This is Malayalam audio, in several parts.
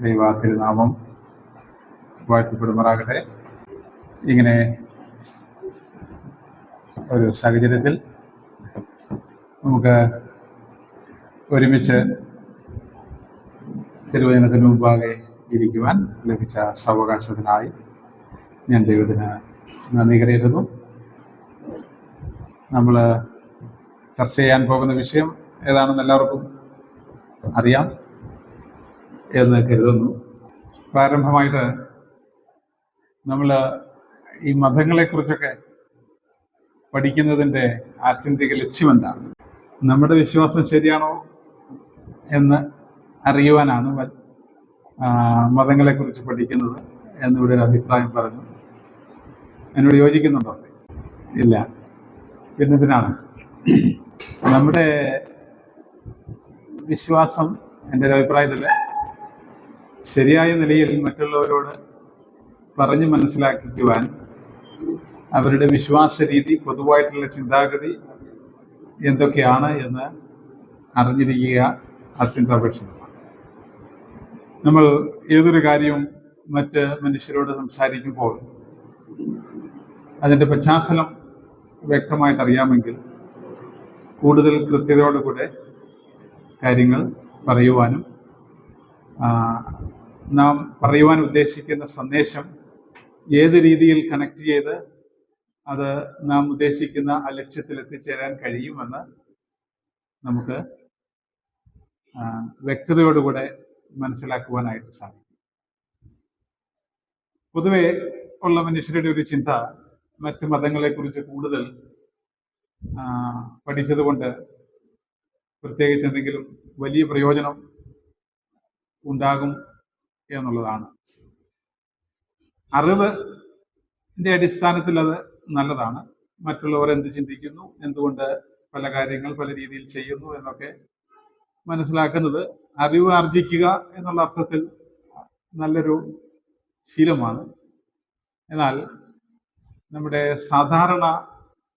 ദൈവ തിരുനാമം വാഴ്ത്തപ്പെടുമാറാകട്ടെ. ഇങ്ങനെ ഒരു സാഹചര്യത്തിൽ നമുക്ക് ഒരുമിച്ച് തിരുവചനത്തിന് മുമ്പാകെ ഇരിക്കുവാൻ ലഭിച്ച സാവകാശത്തിനായി ഞാൻ ദൈവത്തിന് നന്ദി കരയുന്നു. നമ്മൾ ചർച്ച ചെയ്യാൻ പോകുന്ന വിഷയം ഏതാണെന്ന് എല്ലാവർക്കും അറിയാം എന്ന് കരുതുന്നു. പ്രാരംഭമായിട്ട് നമ്മൾ ഈ മതങ്ങളെക്കുറിച്ചൊക്കെ പഠിക്കുന്നതിൻ്റെ ആത്യന്തിക ലക്ഷ്യം എന്താണ്? നമ്മുടെ വിശ്വാസം ശരിയാണോ എന്ന് അറിയുവാനാണ് മതങ്ങളെക്കുറിച്ച് പഠിക്കുന്നത് എന്നിവിടെ ഒരു അഭിപ്രായം പറഞ്ഞു. എന്നോട് യോജിക്കുന്നുണ്ടോ? ഇല്ല. പിന്നെ ഇതിനാണ് നമ്മുടെ വിശ്വാസം എൻ്റെ ഒരു അഭിപ്രായത്തിൽ ശരിയായ നിലയിൽ മറ്റുള്ളവരോട് പറഞ്ഞു മനസ്സിലാക്കിക്കുവാൻ അവരുടെ വിശ്വാസ രീതി, പൊതുവായിട്ടുള്ള ചിന്താഗതി എന്തൊക്കെയാണ് എന്ന് അറിഞ്ഞിരിക്കുക അത്യന്താപേക്ഷിതമാണ്. നമ്മൾ ഏതൊരു കാര്യവും മറ്റ് മനുഷ്യരോട് സംസാരിക്കുമ്പോൾ അതിൻ്റെ പശ്ചാത്തലം വ്യക്തമായിട്ട് അറിയാമെങ്കിൽ കൂടുതൽ കൃത്യതയോടുകൂടെ കാര്യങ്ങൾ പറയുവാനും നാം പറയുവാൻ ഉദ്ദേശിക്കുന്ന സന്ദേശം ഏത് രീതിയിൽ കണക്ട് ചെയ്ത് അത് നാം ഉദ്ദേശിക്കുന്ന ആ ലക്ഷ്യത്തിൽ എത്തിച്ചേരാൻ കഴിയുമെന്ന് നമുക്ക് വ്യക്തതയോടുകൂടെ മനസ്സിലാക്കുവാനായിട്ട് സാധിക്കും. പൊതുവെ ഉള്ള മനുഷ്യരുടെ ഒരു ചിന്ത മറ്റ് മതങ്ങളെക്കുറിച്ച് കൂടുതൽ പഠിച്ചതുകൊണ്ട് പ്രത്യേകിച്ച് എന്തെങ്കിലും വലിയ പ്രയോജനം ഉണ്ടാകും എന്നുള്ളതാണ്. അറിവിൻ്റെ അടിസ്ഥാനത്തിൽ അത് നല്ലതാണ്. മറ്റുള്ളവർ എന്ത് ചിന്തിക്കുന്നു, എന്തുകൊണ്ട് പല കാര്യങ്ങൾ പല രീതിയിൽ ചെയ്യുന്നു എന്നൊക്കെ മനസ്സിലാക്കുന്നത് അറിവ് ആർജിക്കുക എന്നുള്ള അർത്ഥത്തിൽ നല്ലൊരു ശീലമാണ്. എന്നാൽ നമ്മുടെ സാധാരണ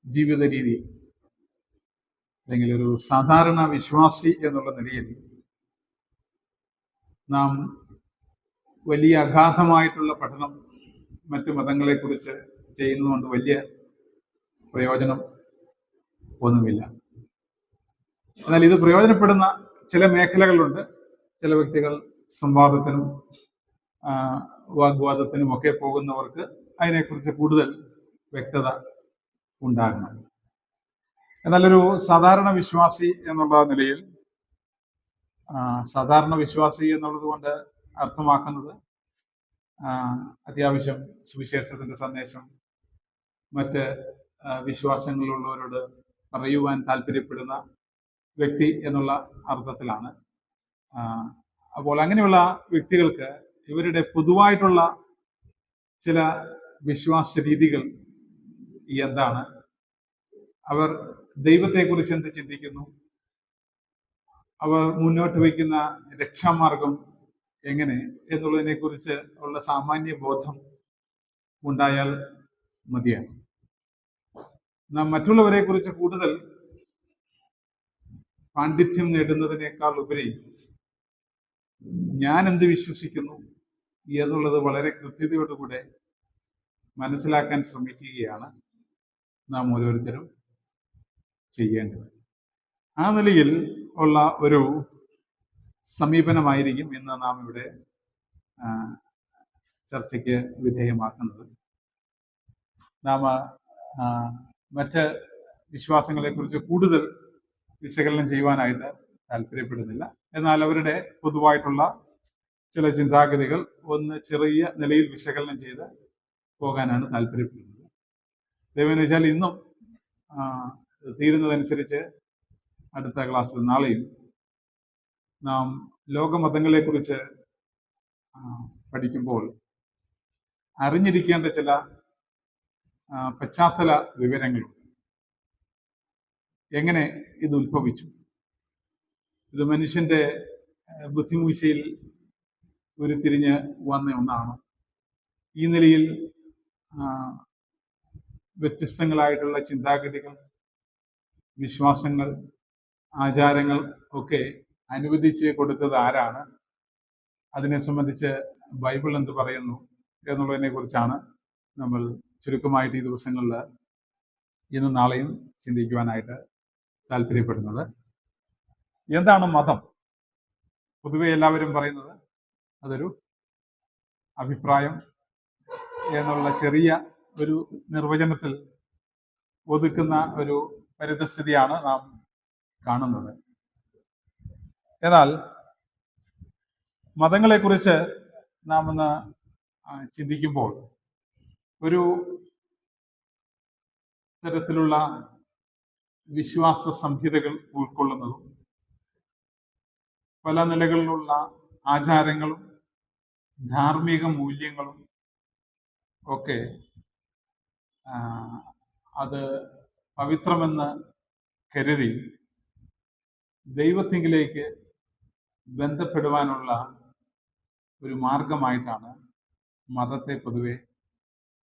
ജീവിത രീതി അല്ലെങ്കിൽ ഒരു സാധാരണ വിശ്വാസി എന്നുള്ള നിലയിൽ നാം വലിയ അഗാധമായിട്ടുള്ള പഠനം മറ്റു മതങ്ങളെക്കുറിച്ച് ചെയ്യുന്നതുകൊണ്ട് വലിയ പ്രയോജനം ഒന്നുമില്ല. എന്നാൽ ഇത് പ്രയോജനപ്പെടുന്ന ചില മേഖലകളുണ്ട്. ചില വ്യക്തികൾ സംവാദത്തിനും വാഗ്വാദത്തിനും ഒക്കെ പോകുന്നവർക്ക് അതിനെക്കുറിച്ച് കൂടുതൽ വ്യക്തത ഉണ്ടാകണം. എന്നാലൊരു സാധാരണ വിശ്വാസി എന്നുള്ള നിലയിൽ, സാധാരണ വിശ്വാസി എന്നുള്ളത് കൊണ്ട് അർത്ഥമാക്കുന്നത് അത്യാവശ്യം സുവിശേഷത്തിന്റെ സന്ദേശം മറ്റ് വിശ്വാസങ്ങളിലുള്ളവരോട് പറയുവാൻ താല്പര്യപ്പെടുന്ന വ്യക്തി എന്നുള്ള അർത്ഥത്തിലാണ്. അപ്പോൾ അങ്ങനെയുള്ള വ്യക്തികൾക്ക് ഇവരുടെ പൊതുവായിട്ടുള്ള ചില വിശ്വാസ രീതികൾ എന്താണ്, അവർ ദൈവത്തെക്കുറിച്ച് എന്ത് ചിന്തിക്കുന്നു, അവർ മുന്നോട്ട് വയ്ക്കുന്ന രക്ഷാമാർഗം എങ്ങനെ എന്നുള്ളതിനെ കുറിച്ച് ഉള്ള സാമാന്യ ബോധം ഉണ്ടായാൽ മതിയാണ്. നാം മറ്റുള്ളവരെ കുറിച്ച് കൂടുതൽ പാണ്ഡിത്യം നേടുന്നതിനേക്കാൾ ഉപരി ഞാൻ എന്ത് വിശ്വസിക്കുന്നു എന്നുള്ളത് വളരെ കൃത്യതയോടുകൂടെ മനസ്സിലാക്കാൻ ശ്രമിക്കുകയാണ് നാം ഓരോരുത്തരും ചെയ്യേണ്ടത്. ആ നിലയിൽ ഉള്ള ഒരു സമീപനമായിരിക്കും ഇന്ന് നാം ഇവിടെ ചർച്ചയ്ക്ക് വിധേയമാക്കുന്നത്. നാം മറ്റ് വിശ്വാസങ്ങളെക്കുറിച്ച് കൂടുതൽ വിശകലനം ചെയ്യുവാനായിട്ട് താല്പര്യപ്പെടുന്നില്ല. എന്നാൽ അവരുടെ പൊതുവായിട്ടുള്ള ചില ചിന്താഗതികൾ ഒന്ന് ചെറിയ നിലയിൽ വിശകലനം ചെയ്ത് പോകാനാണ് താല്പര്യപ്പെടുന്നത്. ദൈവമെന്ന് വെച്ചാൽ ഇന്നും തീരുന്നതനുസരിച്ച് അടുത്ത ക്ലാസ്സിൽ നാളെയും നാം ലോകമതങ്ങളെക്കുറിച്ച് പഠിക്കുമ്പോൾ അറിഞ്ഞിരിക്കേണ്ട ചില പശ്ചാത്തല വിവരങ്ങളുണ്ട്. എങ്ങനെ ഇത് ഉത്ഭവിച്ചു? ഇത് മനുഷ്യന്റെ ബുദ്ധിമൂശയിൽ ഉരുത്തിരിഞ്ഞ് വന്ന ഒന്നാണ്. ഈ നിലയിൽ വ്യത്യസ്തങ്ങളായിട്ടുള്ള ചിന്താഗതികൾ, വിശ്വാസങ്ങൾ, ആചാരങ്ങൾ ഒക്കെ അനുവദിച്ച് കൊടുത്തത് ആരാണ്? അതിനെ സംബന്ധിച്ച് ബൈബിൾ എന്ത് പറയുന്നു എന്നുള്ളതിനെ കുറിച്ചാണ് നമ്മൾ ചുരുക്കമായിട്ട് ഈ ദിവസങ്ങളിൽ ഇന്നും നാളെയും ചിന്തിക്കുവാനായിട്ട് താല്പര്യപ്പെടുന്നത്. എന്താണ് മതം? പൊതുവെ എല്ലാവരും പറയുന്നത് അതൊരു അഭിപ്രായം എന്നുള്ള ചെറിയ ഒരു നിർവചനത്തിൽ ഒതുക്കുന്ന ഒരു പരിതസ്ഥിതിയാണ് നാം കാണുന്നത്. എന്നാൽ മതങ്ങളെക്കുറിച്ച് നാം ഒന്ന് ചിന്തിക്കുമ്പോൾ ഒരു തരത്തിലുള്ള വിശ്വാസ സംഹിതകൾ ഉൾക്കൊള്ളുന്നതും പല നിലകളിലുള്ള ആചാരങ്ങളും ധാർമ്മിക മൂല്യങ്ങളും ഒക്കെ അത് പവിത്രമെന്ന് കരുതി ദൈവത്തിങ്കിലേക്ക് ബന്ധപ്പെടുവാനുള്ള ഒരു മാർഗമായിട്ടാണ് മതത്തെ പൊതുവെ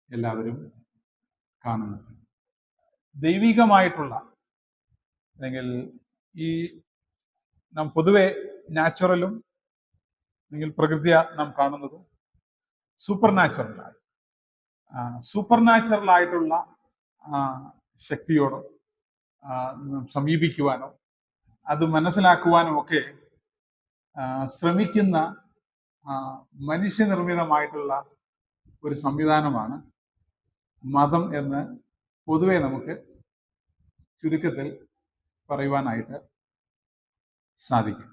എല്ലാവരും കാണുന്നത്. ദൈവികമായിട്ടുള്ള അല്ലെങ്കിൽ ഈ നാം പൊതുവെ നാച്ചുറലും അല്ലെങ്കിൽ പ്രകൃതിയ നാം കാണുന്നതും സൂപ്പർ നാച്ചുറൽ ആയിട്ടുള്ള ശക്തിയോടോ സമീപിക്കുവാനോ അത് മനസ്സിലാക്കുവാനും ഒക്കെ ശ്രമിക്കുന്ന മനുഷ്യനിർമ്മിതമായിട്ടുള്ള ഒരു സംവിധാനമാണ് മതം എന്ന് പൊതുവെ നമുക്ക് ചുരുക്കത്തിൽ പറയുവാനായിട്ട് സാധിക്കും.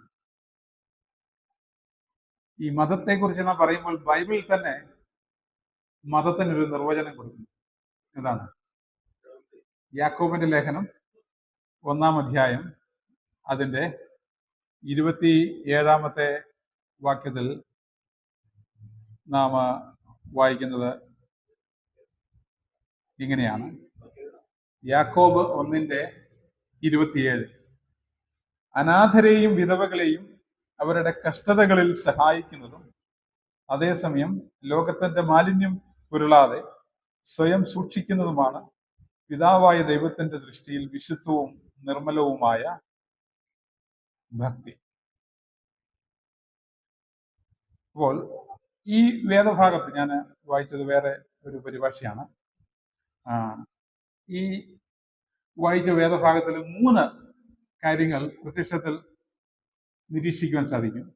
ഈ മതത്തെക്കുറിച്ച് നാം പറയുമ്പോൾ ബൈബിളിൽ തന്നെ മതത്തിനൊരു നിർവചനം കൊടുക്കുന്നു. എന്താണ്? യാക്കോബിന്റെ ലേഖനം 1-ാം അധ്യായം അതിൻ്റെ 27-ാമത്തെ വാക്യത്തിൽ നാം വായിക്കുന്നത് ഇങ്ങനെയാണ്. യാക്കോബ് 1:27 അനാഥരെയും വിധവകളെയും അവരുടെ കഷ്ടതകളിൽ സഹായിക്കുന്നതും അതേസമയം ലോകത്തിന്റെ മാലിന്യം പുരളാതെ സ്വയം സൂക്ഷിക്കുന്നതുമാണ് പിതാവായ ദൈവത്തിന്റെ ദൃഷ്ടിയിൽ വിശുദ്ധവും നിർമ്മലവുമായ ഭക്തി. അപ്പോൾ ഈ വേദഭാഗത്ത് ഞാൻ വായിച്ചത് വേറെ ഒരു പരിഭാഷയാണ്. ഈ വായിച്ച വേദഭാഗത്തിൽ 3 കാര്യങ്ങൾ പ്രത്യക്ഷത്തിൽ നിരീക്ഷിക്കുവാൻ സാധിക്കും.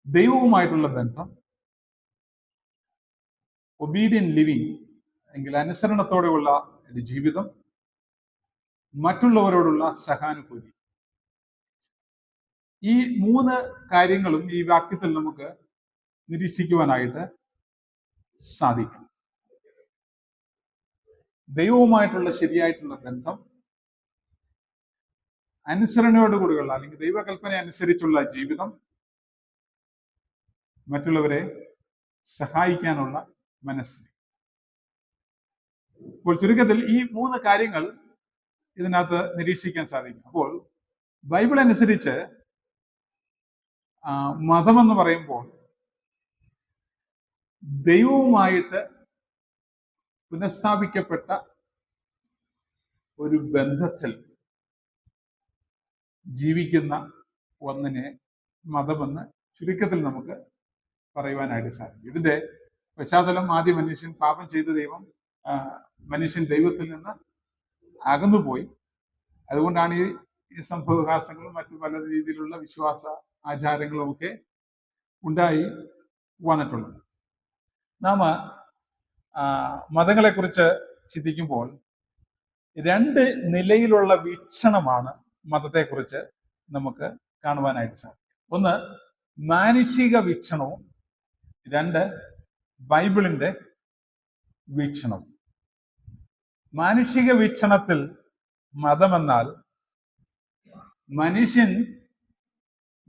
ദൈവവുമായിട്ടുള്ള ബന്ധം, ഒബീഡിയൻ ലിവിങ് എങ്കിൽ അനുസരണത്തോടെയുള്ള ഒരു ജീവിതം, മറ്റുള്ളവരോടുള്ള സഹാനുഭൂതി. ഈ 3 കാര്യങ്ങളും ഈ വാക്യത്തിൽ നമുക്ക് നിരീക്ഷിക്കുവാനായിട്ട് സാധിക്കും. ദൈവവുമായിട്ടുള്ള ശരിയായിട്ടുള്ള ബന്ധം, അനുസരണയോടുകൂടിയുള്ള അല്ലെങ്കിൽ ദൈവകൽപ്പന അനുസരിച്ചുള്ള ജീവിതം, മറ്റുള്ളവരെ സഹായിക്കാനുള്ള മനസ്സ്. അപ്പോൾ ചുരുക്കത്തിൽ ഈ 3 കാര്യങ്ങൾ ഇതിനകത്ത് നിരീക്ഷിക്കാൻ സാധിക്കും. അപ്പോൾ ബൈബിൾ അനുസരിച്ച് മതമെന്ന് പറയുമ്പോൾ ദൈവവുമായിട്ട് പുനഃസ്ഥാപിക്കപ്പെട്ട ഒരു ബന്ധത്തിൽ ജീവിക്കുന്ന ഒന്നിനെ മതമെന്ന് ചുരുക്കത്തിൽ നമുക്ക് പറയുവാനായിട്ട് സാധിക്കും. ഇതിന്റെ പശ്ചാത്തലം ആദ്യ മനുഷ്യൻ പാപം ചെയ്ത മനുഷ്യൻ ദൈവത്തിൽ നിന്ന് അകന്നുപോയി. അതുകൊണ്ടാണ് ഈ സംഭവവികാസങ്ങളും മറ്റു പല രീതിയിലുള്ള വിശ്വാസ ആചാരങ്ങളും ഒക്കെ ഉണ്ടായി വന്നിട്ടുള്ളത്. നാം മതങ്ങളെക്കുറിച്ച് ചിന്തിക്കുമ്പോൾ 2 നിലയിലുള്ള വീക്ഷണമാണ് മതത്തെക്കുറിച്ച് നമുക്ക് കാണുവാനായിട്ട് സാധിക്കും. ഒന്ന് മാനുഷിക വീക്ഷണവും, 2 ബൈബിളിന്റെ വീക്ഷണവും. മാനുഷിക വീക്ഷണത്തിൽ മതമെന്നാൽ മനുഷ്യൻ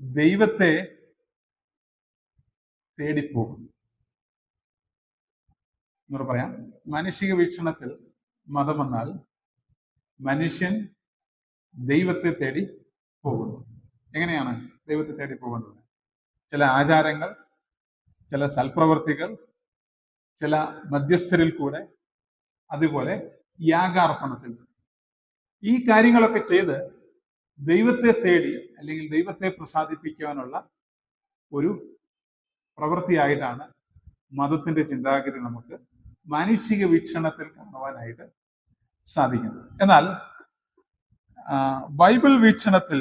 ദൈവത്തെ തേടിപ്പോകുന്നു എന്നോട് പറയാം. മാനുഷിക വീക്ഷണത്തിൽ മതമെന്നാൽ മനുഷ്യൻ ദൈവത്തെ തേടി പോകുന്നു. എങ്ങനെയാണ് ദൈവത്തെ തേടി പോകുന്നത്? ചില ആചാരങ്ങൾ, ചില സൽപ്രവർത്തികൾ, ചില മധ്യസ്ഥരിൽ കൂടെ, അതുപോലെ യാഗാർപ്പണത്തിൽ. ഈ കാര്യങ്ങളൊക്കെ ചെയ്ത് ദൈവത്തെ തേടി അല്ലെങ്കിൽ ദൈവത്തെ പ്രസാദിപ്പിക്കാനുള്ള ഒരു പ്രവൃത്തിയായിട്ടാണ് മതത്തിന്റെ ചിന്താഗതി നമുക്ക് മാനുഷിക വീക്ഷണത്തിൽ കാണുവാനായിട്ട് സാധിക്കുന്നത്. എന്നാൽ ബൈബിൾ വീക്ഷണത്തിൽ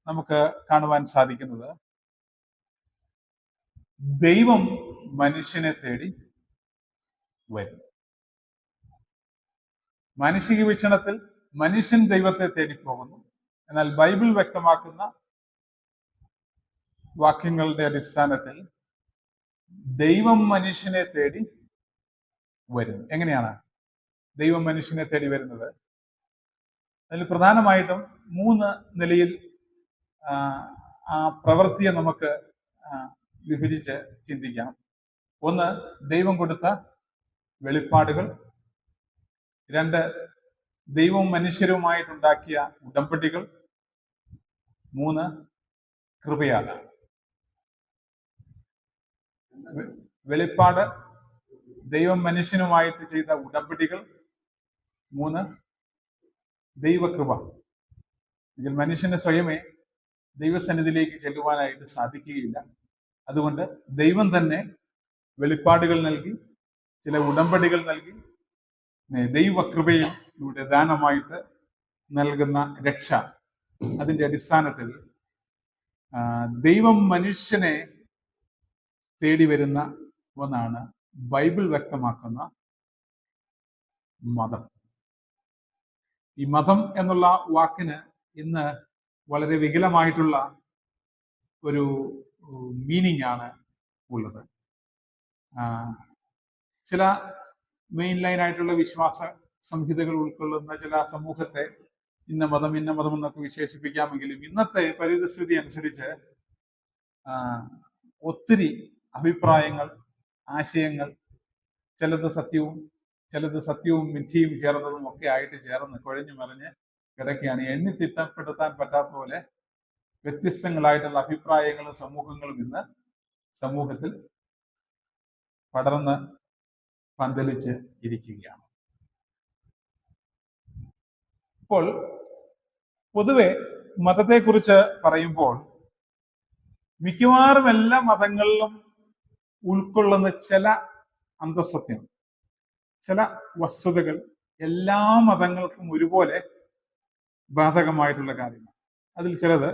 നമുക്ക് കാണുവാൻ സാധിക്കുന്നത് ദൈവം മനുഷ്യനെ തേടി വരും. മാനുഷിക വീക്ഷണത്തിൽ മനുഷ്യൻ ദൈവത്തെ തേടി പോകുന്നു. എന്നാൽ ബൈബിൾ വ്യക്തമാക്കുന്ന വാക്യങ്ങളുടെ അടിസ്ഥാനത്തിൽ ദൈവം മനുഷ്യനെ തേടി വരും. എങ്ങനെയാണ് ദൈവം മനുഷ്യനെ തേടി വരുന്നത്? അതിൽ പ്രധാനമായിട്ടും 3 നിലയിൽ ആ പ്രവൃത്തിയെ നമുക്ക് വിഭജിച്ച് ചിന്തിക്കാം. ഒന്ന്, ദൈവം കൊടുത്ത വെളിപ്പാടുകൾ. 2, ദൈവവും മനുഷ്യരുമായിട്ടുണ്ടാക്കിയ ഉടമ്പടികൾ. 3, കൃപയാൽ. വെളിപ്പാട്, ദൈവം മനുഷ്യനുമായിട്ട് ചെയ്ത ഉടമ്പടികൾ. 3, ദൈവകൃപ. ഇതിൽ മനുഷ്യന് സ്വയമേ ദൈവസന്നിധിയിലേക്ക് ചെല്ലുവാനായിട്ട് സാധിക്കുകയില്ല. അതുകൊണ്ട് ദൈവം തന്നെ വെളിപ്പാടുകൾ നൽകി, ചില ഉടമ്പടികൾ നൽകി, ദൈവകൃപയിൽ ഇവിടെ ദാനമായിട്ട് നൽകുന്ന രക്ഷ, അതിന്റെ അടിസ്ഥാനത്തിൽ ദൈവം മനുഷ്യനെ തേടി വരുന്ന ഒന്നാണ് ബൈബിൾ വ്യക്തമാക്കുന്ന മതം. ഈ മതം എന്നുള്ള വാക്കിന് ഇന്ന് വളരെ വികലമായിട്ടുള്ള ഒരു മീനിങ് ആണ് ഉള്ളത്. ചില മെയിൻ ലൈൻ ആയിട്ടുള്ള വിശ്വാസ സംഹിതകൾ ഉൾക്കൊള്ളുന്ന ചില സമൂഹത്തെ ഇന്ന മതം എന്നൊക്കെ വിശേഷിപ്പിക്കാമെങ്കിലും ഇന്നത്തെ പരിതസ്ഥിതി അനുസരിച്ച് ഒത്തിരി അഭിപ്രായങ്ങൾ, ആശയങ്ങൾ, ചിലത് സത്യവും മിഥ്യയും ചേർന്നതും ഒക്കെ ആയിട്ട് ചേർന്ന് കുഴഞ്ഞു മറിഞ്ഞ് കിടക്കുകയാണ്. എണ്ണി തിട്ടപ്പെടുത്താൻ പറ്റാത്ത പോലെ വ്യത്യസ്തങ്ങളായിട്ടുള്ള അഭിപ്രായങ്ങളും സമൂഹങ്ങളും ഇന്ന് സമൂഹത്തിൽ പടർന്ന് പന്തലിച്ച് ഇരിക്കുകയാണ്. ഇപ്പോൾ പൊതുവെ മതത്തെക്കുറിച്ച് പറയുമ്പോൾ മിക്കവാറും എല്ലാ മതങ്ങളിലും ഉൾക്കൊള്ളുന്ന ചില അന്തസത്യങ്ങൾ, ചില വസ്തുതകൾ എല്ലാ മതങ്ങൾക്കും ഒരുപോലെ ബാധകമായിട്ടുള്ള കാര്യങ്ങൾ. അതിൽ ചിലത്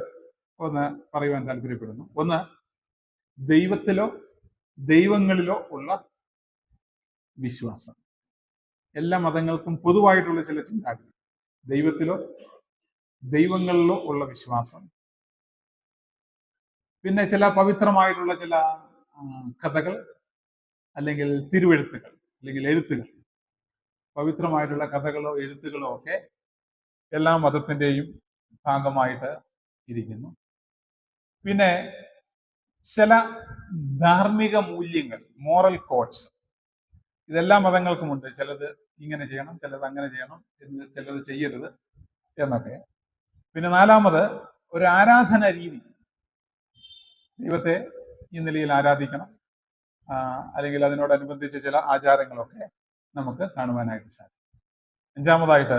ഒന്ന് പറയുവാൻ താല്പര്യപ്പെടുന്നു. ഒന്ന്, ദൈവത്തിലോ ദൈവങ്ങളിലോ ഉള്ള വിശ്വാസം. എല്ലാ മതങ്ങൾക്കും പൊതുവായിട്ടുള്ള ചില ചിന്താഗതി. ദൈവത്തിലോ ദൈവങ്ങളിലോ ഉള്ള വിശ്വാസം. പിന്നെ ചില പവിത്രമായിട്ടുള്ള ചില കഥകൾ, അല്ലെങ്കിൽ തിരുവെഴുത്തുകൾ, അല്ലെങ്കിൽ എഴുത്തുകൾ. പവിത്രമായിട്ടുള്ള കഥകളോ എഴുത്തുകളോ ഒക്കെ എല്ലാ മതത്തിൻ്റെയും ഭാഗമായിട്ട് ഇരിക്കുന്നു. പിന്നെ ചില ധാർമ്മിക മൂല്യങ്ങൾ, മോറൽ കോഡ്സ്, ഇതെല്ലാ മതങ്ങൾക്കുമുണ്ട്. ചിലത് ഇങ്ങനെ ചെയ്യണം, ചിലത് അങ്ങനെ ചെയ്യണം, ചിലത് ചെയ്യരുത് എന്നൊക്കെ. പിന്നെ 4, ഒരു ആരാധന രീതി. ദൈവത്തെ ഈ നിലയിൽ ആരാധിക്കണം, അല്ലെങ്കിൽ അതിനോടനുബന്ധിച്ച് ചില ആചാരങ്ങളൊക്കെ നമുക്ക് കാണുവാനായിട്ട് സാധിക്കും. 5,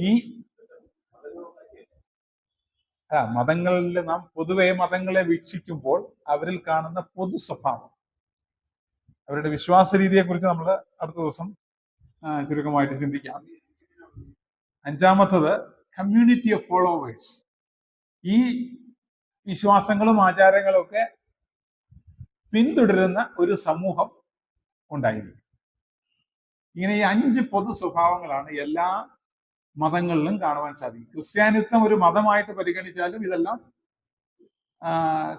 ഈ മതങ്ങളിൽ നാം പൊതുവെ മതങ്ങളെ വീക്ഷിക്കുമ്പോൾ അവരിൽ കാണുന്ന പൊതു സ്വഭാവം, അവരുടെ വിശ്വാസ രീതിയെ കുറിച്ച് നമ്മൾ അടുത്ത ദിവസം ചുരുക്കമായിട്ട് ചിന്തിക്കാം. 5, കമ്മ്യൂണിറ്റി ഓഫ് ഫോളോവേഴ്സ്. ഈ വിശ്വാസങ്ങളും ആചാരങ്ങളും ഒക്കെ പിന്തുടരുന്ന ഒരു സമൂഹം ഉണ്ടായിരിക്കും. ഇങ്ങനെ ഈ 5 പൊതു സ്വഭാവങ്ങളാണ് എല്ലാ മതങ്ങളിലും കാണുവാൻ സാധിക്കും. ക്രിസ്ത്യാനിത്വം ഒരു മതമായിട്ട് പരിഗണിച്ചാലും ഇതെല്ലാം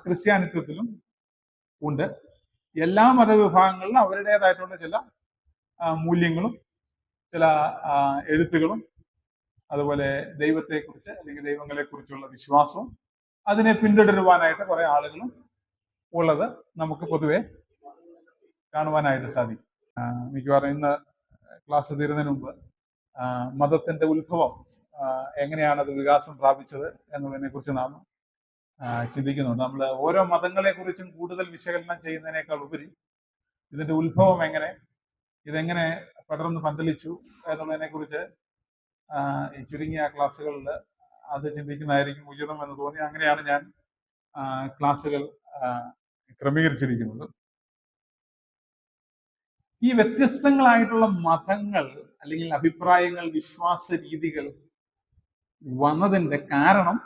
ക്രിസ്ത്യാനിത്വത്തിലും ഉണ്ട്. എല്ലാ മതവിഭാഗങ്ങളിലും അവരുടേതായിട്ടുള്ള ചില മൂല്യങ്ങളും ചില എഴുത്തുകളും, അതുപോലെ ദൈവത്തെക്കുറിച്ച് അല്ലെങ്കിൽ ദൈവങ്ങളെ കുറിച്ചുള്ള വിശ്വാസവും അതിനെ പിന്തുടരുവാനായിട്ട് കുറെ ആളുകളും ഉള്ളത് നമുക്ക് പൊതുവെ കാണുവാനായിട്ട് സാധിക്കും. മിക്കവാറും ഇന്ന് ക്ലാസ് തീരുന്നതിന് മുമ്പ് മതത്തിന്റെ ഉത്ഭവം, എങ്ങനെയാണ് അത് വികാസം പ്രാപിച്ചത് എന്നതിനെ കുറിച്ച് നാം ചിന്തിക്കുന്നുണ്ട്. നമ്മൾ ഓരോ മതങ്ങളെ കുറിച്ചും കൂടുതൽ വിശകലനം ചെയ്യുന്നതിനേക്കാൾ ഉപരി ഇതിന്റെ ഉത്ഭവം എങ്ങനെ, ഇതെങ്ങനെ പടർന്ന് പന്തലിച്ചു എന്നുള്ളതിനെ കുറിച്ച് ഈ ചുരുങ്ങിയ ക്ലാസ്സുകളിൽ അത് ചിന്തിക്കുന്നതായിരിക്കും ഉചിതം എന്ന് തോന്നി. അങ്ങനെയാണ് ഞാൻ ക്ലാസ്സുകൾ ക്രമീകരിച്ചിരിക്കുന്നത്. ഈ വ്യത്യസ്തങ്ങളായിട്ടുള്ള മതങ്ങൾ അല്ലെങ്കിൽ അഭിപ്രായങ്ങൾ, വിശ്വാസ രീതികൾ വന്നതിന്റെ കാരണം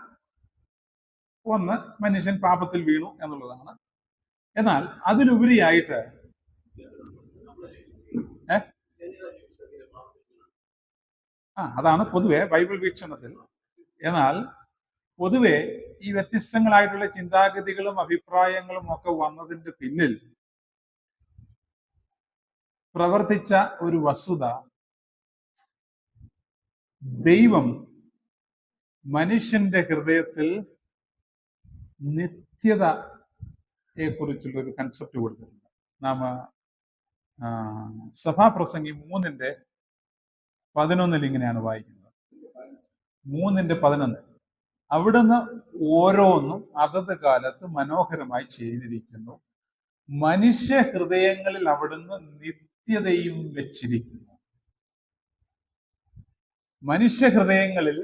ഒന്ന്, മനുഷ്യൻ പാപത്തിൽ വീണു എന്നുള്ളതാണ്. എന്നാൽ അതിലുപരിയായിട്ട് അതാണ് പൊതുവെ ബൈബിൾ വീക്ഷണത്തിൽ. എന്നാൽ പൊതുവെ ഈ വ്യത്യസ്തങ്ങളായിട്ടുള്ള ചിന്താഗതികളും അഭിപ്രായങ്ങളും ഒക്കെ വന്നതിന്റെ പിന്നിൽ പ്രവർത്തിച്ച ഒരു വസ്തുത, ദൈവം മനുഷ്യന്റെ ഹൃദയത്തിൽ നിത്യതയെ കുറിച്ചുള്ള ഒരു കൺസെപ്റ്റ് കൊടുത്തിട്ടുണ്ട്. നാം സഭാപ്രസംഗി 3:11 ഇങ്ങനെയാണ് വായിക്കുന്നത്. 3:11 അവിടുന്ന് ഓരോന്നും അതത് കാലത്ത് മനോഹരമായി ചെയ്തിരിക്കുന്നു, മനുഷ്യ ഹൃദയങ്ങളിൽ അവിടുന്ന് നിത്യതയും വെച്ചിരിക്കുന്നു. മനുഷ്യ ഹൃദയങ്ങളിൽ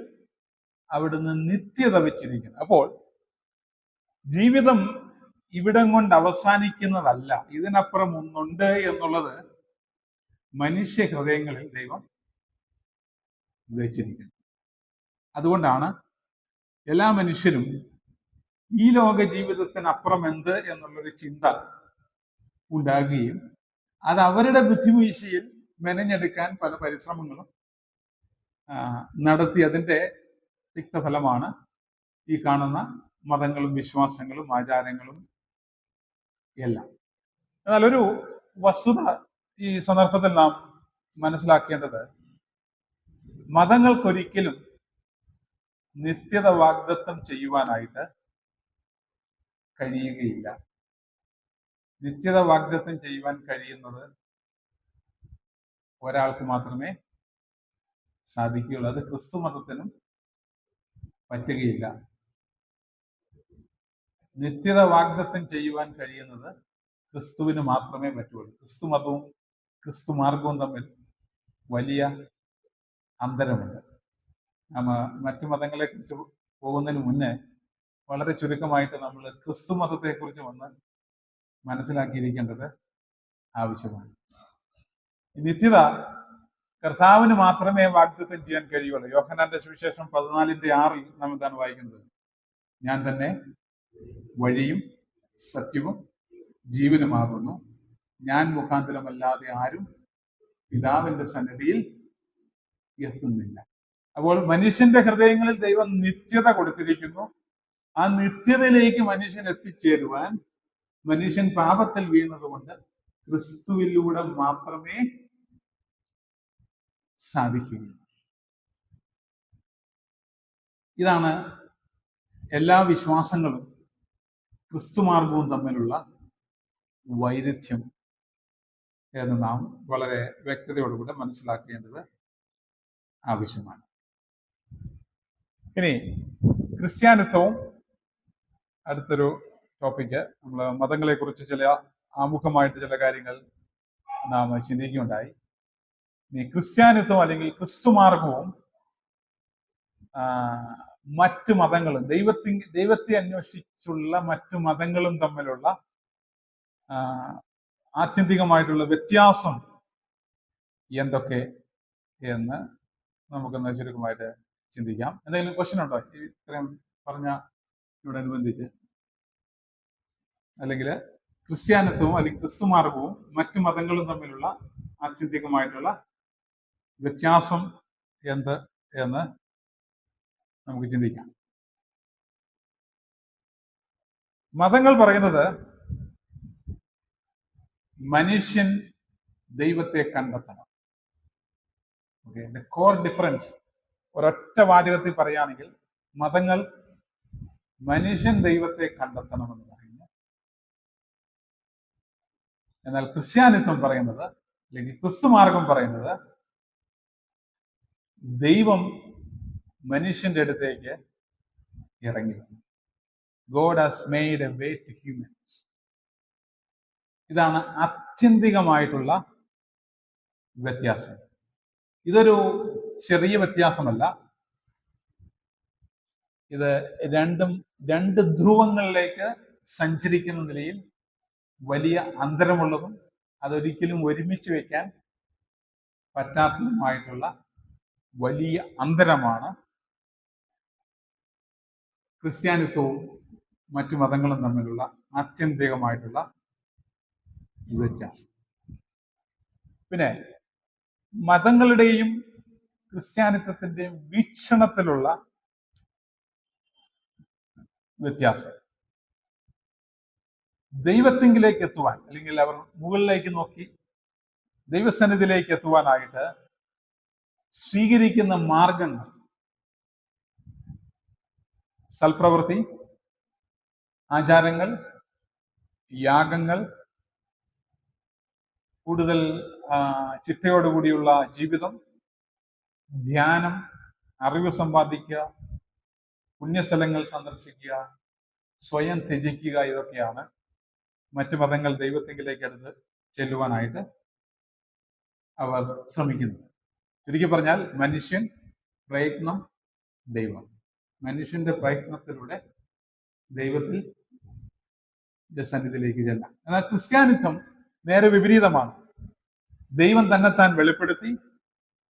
അവിടുന്ന് നിത്യത വെച്ചിരിക്കുന്നു. അപ്പോൾ ജീവിതം ഇവിടം കൊണ്ട് അവസാനിക്കുന്നതല്ല, ഇതിനപ്പുറം ഒന്നുണ്ട് എന്നുള്ളത് മനുഷ്യ ഹൃദയങ്ങളിൽ ദൈവം വെച്ചിരിക്കുന്നു. അതുകൊണ്ടാണ് എല്ലാ മനുഷ്യരും ഈ ലോക ജീവിതത്തിനപ്പുറം എന്ത് എന്നുള്ളൊരു ചിന്ത ഉണ്ടാകുകയും അത് അവരുടെ ബുദ്ധിവീഴ്ചയിൽ മെനഞ്ഞെടുക്കാൻ പല പരിശ്രമങ്ങളും നടത്തി. അതിൻ്റെ തിക്തഫലമാണ് ഈ കാണുന്ന മതങ്ങളും വിശ്വാസങ്ങളും ആചാരങ്ങളും എല്ലാം. എന്നാൽ ഒരു വസ്തുത ഈ സന്ദർഭത്തിൽ നാം മനസ്സിലാക്കേണ്ടത്, മതങ്ങൾക്കൊരിക്കലും നിത്യത വാഗ്ദത്തം ചെയ്യുവാനായിട്ട് കഴിയുകയില്ല. നിത്യത വാഗ്ദത്തം ചെയ്യുവാൻ കഴിയുന്നത് ഒരാൾക്ക് മാത്രമേ സാധിക്കുകയുള്ളൂ. അത് ക്രിസ്തു മതത്തിനും പറ്റുകയില്ല. നിത്യത വാഗ്ദത്തം ചെയ്യുവാൻ കഴിയുന്നത് ക്രിസ്തുവിന് മാത്രമേ പറ്റുള്ളൂ. ക്രിസ്തു മതവും ക്രിസ്തു മാർഗവും തമ്മിൽ വലിയ അന്തരമുണ്ട്. മറ്റു മതങ്ങളെ കുറിച്ച് പോകുന്നതിന് മുന്നേ വളരെ ചുരുക്കമായിട്ട് നമ്മൾ ക്രിസ്തു മതത്തെക്കുറിച്ച് ഒന്ന് മനസ്സിലാക്കിയിരിക്കേണ്ടത് ആവശ്യമാണ്. നിത്യത കർത്താവിന് മാത്രമേ വാഗ്ദത്തം ചെയ്യാൻ കഴിയുള്ളൂ. യോഹന്നാന്റെ സുവിശേഷം 14:6 നാം എന്താണ് വായിക്കുന്നത്? ഞാൻ തന്നെ വഴിയും സത്യവും ജീവനുമാകുന്നു, ഞാൻ മുഖാന്തരമല്ലാതെ ആരും പിതാവിന്റെ സന്നിധിയിൽ എത്തുന്നില്ല. അപ്പോൾ മനുഷ്യന്റെ ഹൃദയങ്ങളിൽ ദൈവം നിത്യത കൊടുത്തിരിക്കുന്നു. ആ നിത്യതയിലേക്ക് മനുഷ്യൻ എത്തിച്ചേരുവാൻ മനുഷ്യൻ പാപത്തിൽ വീണതുകൊണ്ട് ക്രിസ്തുവിലൂടെ മാത്രമേ സാധിക്കുകയുള്ളൂ. ഇതാണ് എല്ലാ വിശ്വാസങ്ങളും ക്രിസ്തുമാർഗവും തമ്മിലുള്ള വൈരുദ്ധ്യം എന്ന് നാം വളരെ വ്യക്തതയോടുകൂടെ മനസ്സിലാക്കേണ്ടത് ആവശ്യമാണ്. ഇനി ക്രിസ്ത്യാനിത്വവും അടുത്തൊരു ടോപ്പിക്ക്. നമ്മൾ മതങ്ങളെ കുറിച്ച് ചില ആമുഖമായിട്ട് ചില കാര്യങ്ങൾ നാം ചിന്തിക്കുകയുണ്ടായി. ഇനി ക്രിസ്ത്യാനിത്വം അല്ലെങ്കിൽ ക്രിസ്തുമാർഗവും മറ്റു മതങ്ങളും ദൈവത്തെ അന്വേഷിച്ചുള്ള മറ്റു മതങ്ങളും തമ്മിലുള്ള ആത്യന്തികമായിട്ടുള്ള വ്യത്യാസം എന്തൊക്കെ എന്ന് നമുക്കൊന്ന് ചുരുക്കമായിട്ട് ചിന്തിക്കാം. എന്തെങ്കിലും ക്വസ്റ്റ്യൻ ഉണ്ടോ ഇത്രയും പറഞ്ഞതിനോടനുബന്ധിച്ച്? അല്ലെങ്കിൽ ക്രിസ്ത്യാനിത്വവും അല്ലെങ്കിൽ ക്രിസ്തുമാർഗവും മറ്റു മതങ്ങളും തമ്മിലുള്ള ആത്യന്തികമായിട്ടുള്ള വ്യത്യാസം എന്ത് എന്ന് നമുക്ക് ചിന്തിക്കാം. മതങ്ങൾ പറയുന്നത് മനുഷ്യൻ ദൈവത്തെ കണ്ടെത്തണം. കോർ ഡിഫറൻസ് ഒരൊറ്റ വാചകത്തിൽ പറയുകയാണെങ്കിൽ മതങ്ങൾ മനുഷ്യൻ ദൈവത്തെ കണ്ടെത്തണമെന്ന് പറയുന്നു. എന്നാൽ ക്രിസ്ത്യാനിത്വം പറയുന്നത് അല്ലെങ്കിൽ ക്രിസ്തുമാർഗം പറയുന്നത് ദൈവം മനുഷ്യന്റെ അടുത്തേക്ക് ഇറങ്ങി വന്നു. God has made a way to humans. ഇതാണ് ആത്യന്തികമായിട്ടുള്ള വ്യത്യാസം. ഇതൊരു ചെറിയ വ്യത്യാസമല്ല. ഇത് രണ്ട് ധ്രുവങ്ങളിലേക്ക് സഞ്ചരിക്കുന്ന നിലയിൽ വലിയ അന്തരമുള്ളതും അതൊരിക്കലും ഒരുമിച്ച് വയ്ക്കാൻ പറ്റാത്തതുമായിട്ടുള്ള വലിയ അന്തരമാണ് ക്രിസ്ത്യാനിത്വവും മറ്റു മതങ്ങളും തമ്മിലുള്ള ആത്യന്തികമായിട്ടുള്ള വ്യത്യാസം. പിന്നെ മതങ്ങളുടെയും ക്രിസ്ത്യാനിത്വത്തിന്റെയും വീക്ഷണത്തിലുള്ള വ്യത്യാസം. ദൈവത്തിങ്കിലേക്ക് എത്തുവാൻ, അല്ലെങ്കിൽ അവർ മുകളിലേക്ക് നോക്കി ദൈവസന്നിധിയിലേക്ക് എത്തുവാനായിട്ട് സ്വീകരിക്കുന്ന മാർഗങ്ങൾ, സൽപ്രവൃത്തി, ആചാരങ്ങൾ, യാഗങ്ങൾ, കൂടുതൽ ചിട്ടയോടുകൂടിയുള്ള ജീവിതം, ധ്യാനം, അറിവ് സമ്പാദിക്കുക, പുണ്യസ്ഥലങ്ങൾ സന്ദർശിക്കുക, സ്വയം ത്യജിക്കുക, ഇതൊക്കെയാണ് മറ്റു മതങ്ങൾ ദൈവത്തിങ്കിലേക്ക് അടുത്ത് ചെല്ലുവാനായിട്ട് അവർ ശ്രമിക്കുന്നത്. ചുരുക്കി പറഞ്ഞാൽ മനുഷ്യൻ, പ്രയത്നം, ദൈവം. മനുഷ്യന്റെ പ്രയത്നത്തിലൂടെ ദൈവത്തിൽ സന്നിധിയിലേക്ക് ചെല്ലാം. എന്നാൽ ക്രിസ്ത്യാനിത്വം നേരെ വിപരീതമാണ്. ദൈവം തന്നെത്താൻ വെളിപ്പെടുത്തി,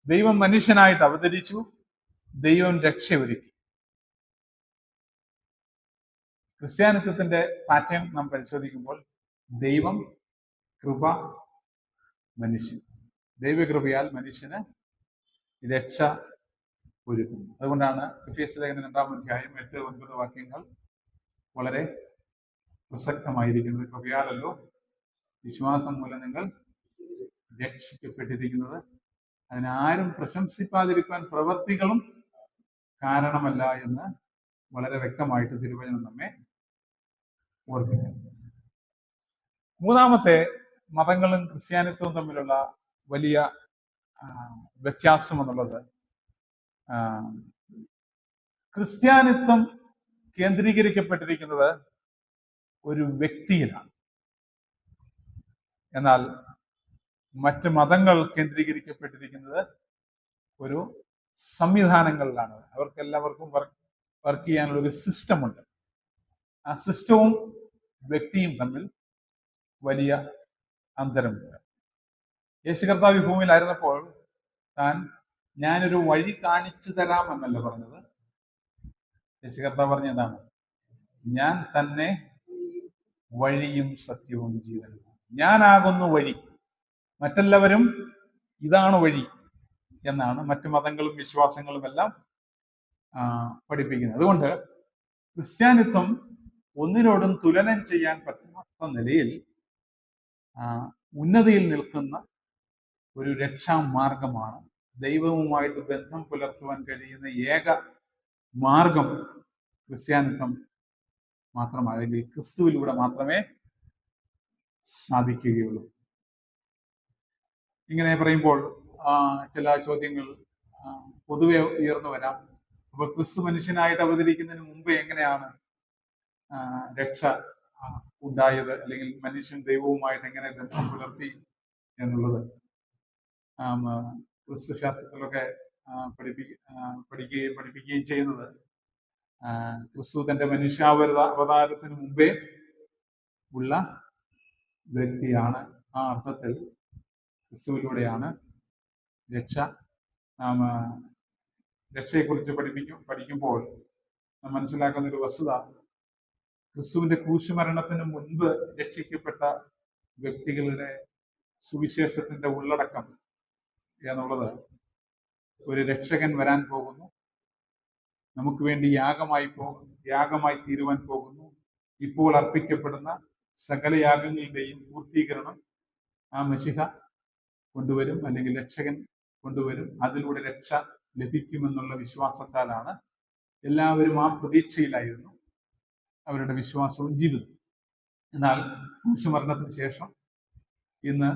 ദൈവം മനുഷ്യനായിട്ട് അവതരിച്ചു, ദൈവം രക്ഷയൊരുക്കി. ക്രിസ്ത്യാനിത്വത്തിന്റെ പാറ്റേൺ നാം പരിശോധിക്കുമ്പോൾ ദൈവം, കൃപ, മനുഷ്യൻ. ദൈവകൃപയാൽ മനുഷ്യന് രക്ഷ ഒരുക്കുന്നു. അതുകൊണ്ടാണ് എഫേസ്യ ലേഖനം 2-ാം അധ്യായം 8-9 വാക്യങ്ങൾ വളരെ പ്രസക്തമായിരിക്കുന്നത്. കൃപയാലല്ലോ വിശ്വാസം മൂലം നിങ്ങൾ രക്ഷിക്കപ്പെട്ടിരിക്കുന്നത്, അതിനാരും പ്രശംസിപ്പാതിരിക്കാൻ പ്രവൃത്തികളും കാരണമല്ല എന്ന് വളരെ വ്യക്തമായിട്ട് തിരുവചനം നമ്മെ ഓർമ്മിക്കുന്നു. മൂന്നാമത്തെ, മതങ്ങളും ക്രിസ്ത്യാനിത്വവും തമ്മിലുള്ള വലിയ വ്യത്യാസം എന്നുള്ളത്, ക്രിസ്ത്യാനിത്വം കേന്ദ്രീകരിക്കപ്പെട്ടിരിക്കുന്നത് ഒരു വ്യക്തിയിലാണ്. എന്നാൽ മറ്റ് മതങ്ങൾ കേന്ദ്രീകരിക്കപ്പെട്ടിരിക്കുന്നത് ഒരു സംവിധാനങ്ങളിലാണ്. അവർക്കെല്ലാവർക്കും വർക്ക് ചെയ്യാനുള്ള ഒരു സിസ്റ്റമുണ്ട്. ആ സിസ്റ്റവും വ്യക്തിയും തമ്മിൽ വലിയ അന്തരമുണ്ട്. യേശു കർത്താവ് ഭൂമിയിലായിരുന്നപ്പോൾ ഞാനൊരു വഴി കാണിച്ചു തരാം എന്നല്ല പറഞ്ഞത്. യേശു കർത്താവ് പറഞ്ഞതാണ്, ഞാൻ തന്നെ വഴിയും സത്യവും ജീവനും, ഞാനാകുന്നു വഴി, മറ്റെല്ലാവരും ഇതാണ് വഴി എന്നാണ് മറ്റു മതങ്ങളും വിശ്വാസങ്ങളും എല്ലാം പഠിപ്പിക്കുന്നത്. അതുകൊണ്ട് ക്രിസ്ത്യാനിത്വം ഒന്നിനോടും തുലനം ചെയ്യാൻ പറ്റാത്ത നിലയിൽ ഉന്നതിയിൽ നിൽക്കുന്ന ഒരു രക്ഷാമാർഗമാണ്. ദൈവവുമായിട്ട് ബന്ധം പുലർത്തുവാൻ കഴിയുന്ന ഏക മാർഗം ക്രിസ്ത്യാനിത്വം മാത്രമാണ്, അല്ലെങ്കിൽ ക്രിസ്തുവിലൂടെ മാത്രമേ സാധിക്കുകയുള്ളൂ. ഇങ്ങനെ പറയുമ്പോൾ ചില ചോദ്യങ്ങൾ പൊതുവെ ഉയർന്നു വരാം. അപ്പൊ ക്രിസ്തു മനുഷ്യനായിട്ട് അവതരിക്കുന്നതിന് മുമ്പ് എങ്ങനെയാണ് രക്ഷ ഉണ്ടായത്, അല്ലെങ്കിൽ മനുഷ്യൻ ദൈവവുമായിട്ട് എങ്ങനെ ബന്ധം പുലർത്തി എന്നുള്ളത് ക്രിസ്തു ശാസ്ത്രത്തിലൊക്കെ പഠിപ്പിക്കുകയും ചെയ്യുന്നത്, ക്രിസ്തു തന്റെ അവതാരത്തിന് മുമ്പേ ഉള്ള വ്യക്തിയാണ്. ആ അർത്ഥത്തിൽ ക്രിസ്തുവിലൂടെയാണ് രക്ഷയെക്കുറിച്ച് പഠിക്കുമ്പോൾ നാം മനസ്സിലാക്കുന്ന ഒരു വസ്തുത, ക്രിസ്തുവിന്റെ ക്രൂശുമരണത്തിന് മുൻപ് രക്ഷിക്കപ്പെട്ട വ്യക്തികളുടെ സുവിശേഷത്തിന്റെ ഉള്ളടക്കം എന്നുള്ളത്, ഒരു രക്ഷകൻ വരാൻ പോകുന്നു, നമുക്ക് വേണ്ടി യാഗമായി തീരുവാൻ പോകുന്നു, ഇപ്പോൾ അർപ്പിക്കപ്പെടുന്ന സകല യാഗങ്ങളുടെയും പൂർത്തീകരണം ആ മശിഹ കൊണ്ടുവരും, അല്ലെങ്കിൽ രക്ഷകൻ കൊണ്ടുവരും, അതിലൂടെ രക്ഷ ലഭിക്കുമെന്നുള്ള വിശ്വാസത്താലാണ് എല്ലാവരും ആ പ്രതീക്ഷയിലായിരുന്നു അവരുടെ വിശ്വാസവും ജീവിതം. എന്നാൽ ക്രൂശുമരണത്തിന് ശേഷം ഇന്ന്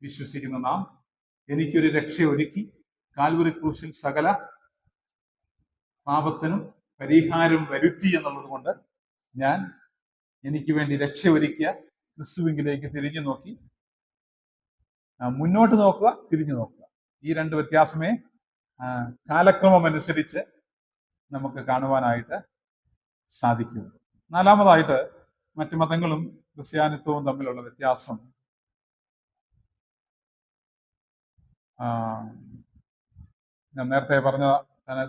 വിശ്വസിക്കുന്ന നാം, എനിക്കൊരു രക്ഷ ഒരുക്കി കാൽവരി ക്രൂശിൽ സകല പാപത്തിനും പരിഹാരം വരുത്തി എന്നുള്ളത് കൊണ്ട് എനിക്ക് വേണ്ടി രക്ഷ ഒരുക്കിയ ക്രിസ്തുവിലേക്ക് തിരിഞ്ഞു നോക്കി, മുന്നോട്ട് നോക്കുക, തിരിഞ്ഞു നോക്കുക, ഈ രണ്ട് വ്യത്യാസമേ കാലക്രമം അനുസരിച്ച് നമുക്ക് കാണുവാനായിട്ട് സാധിക്കും. നാലാമതായിട്ട്, മറ്റു മതങ്ങളും ക്രിസ്ത്യാനിത്വവും തമ്മിലുള്ള വ്യത്യാസം ഞാൻ നേരത്തെ പറഞ്ഞ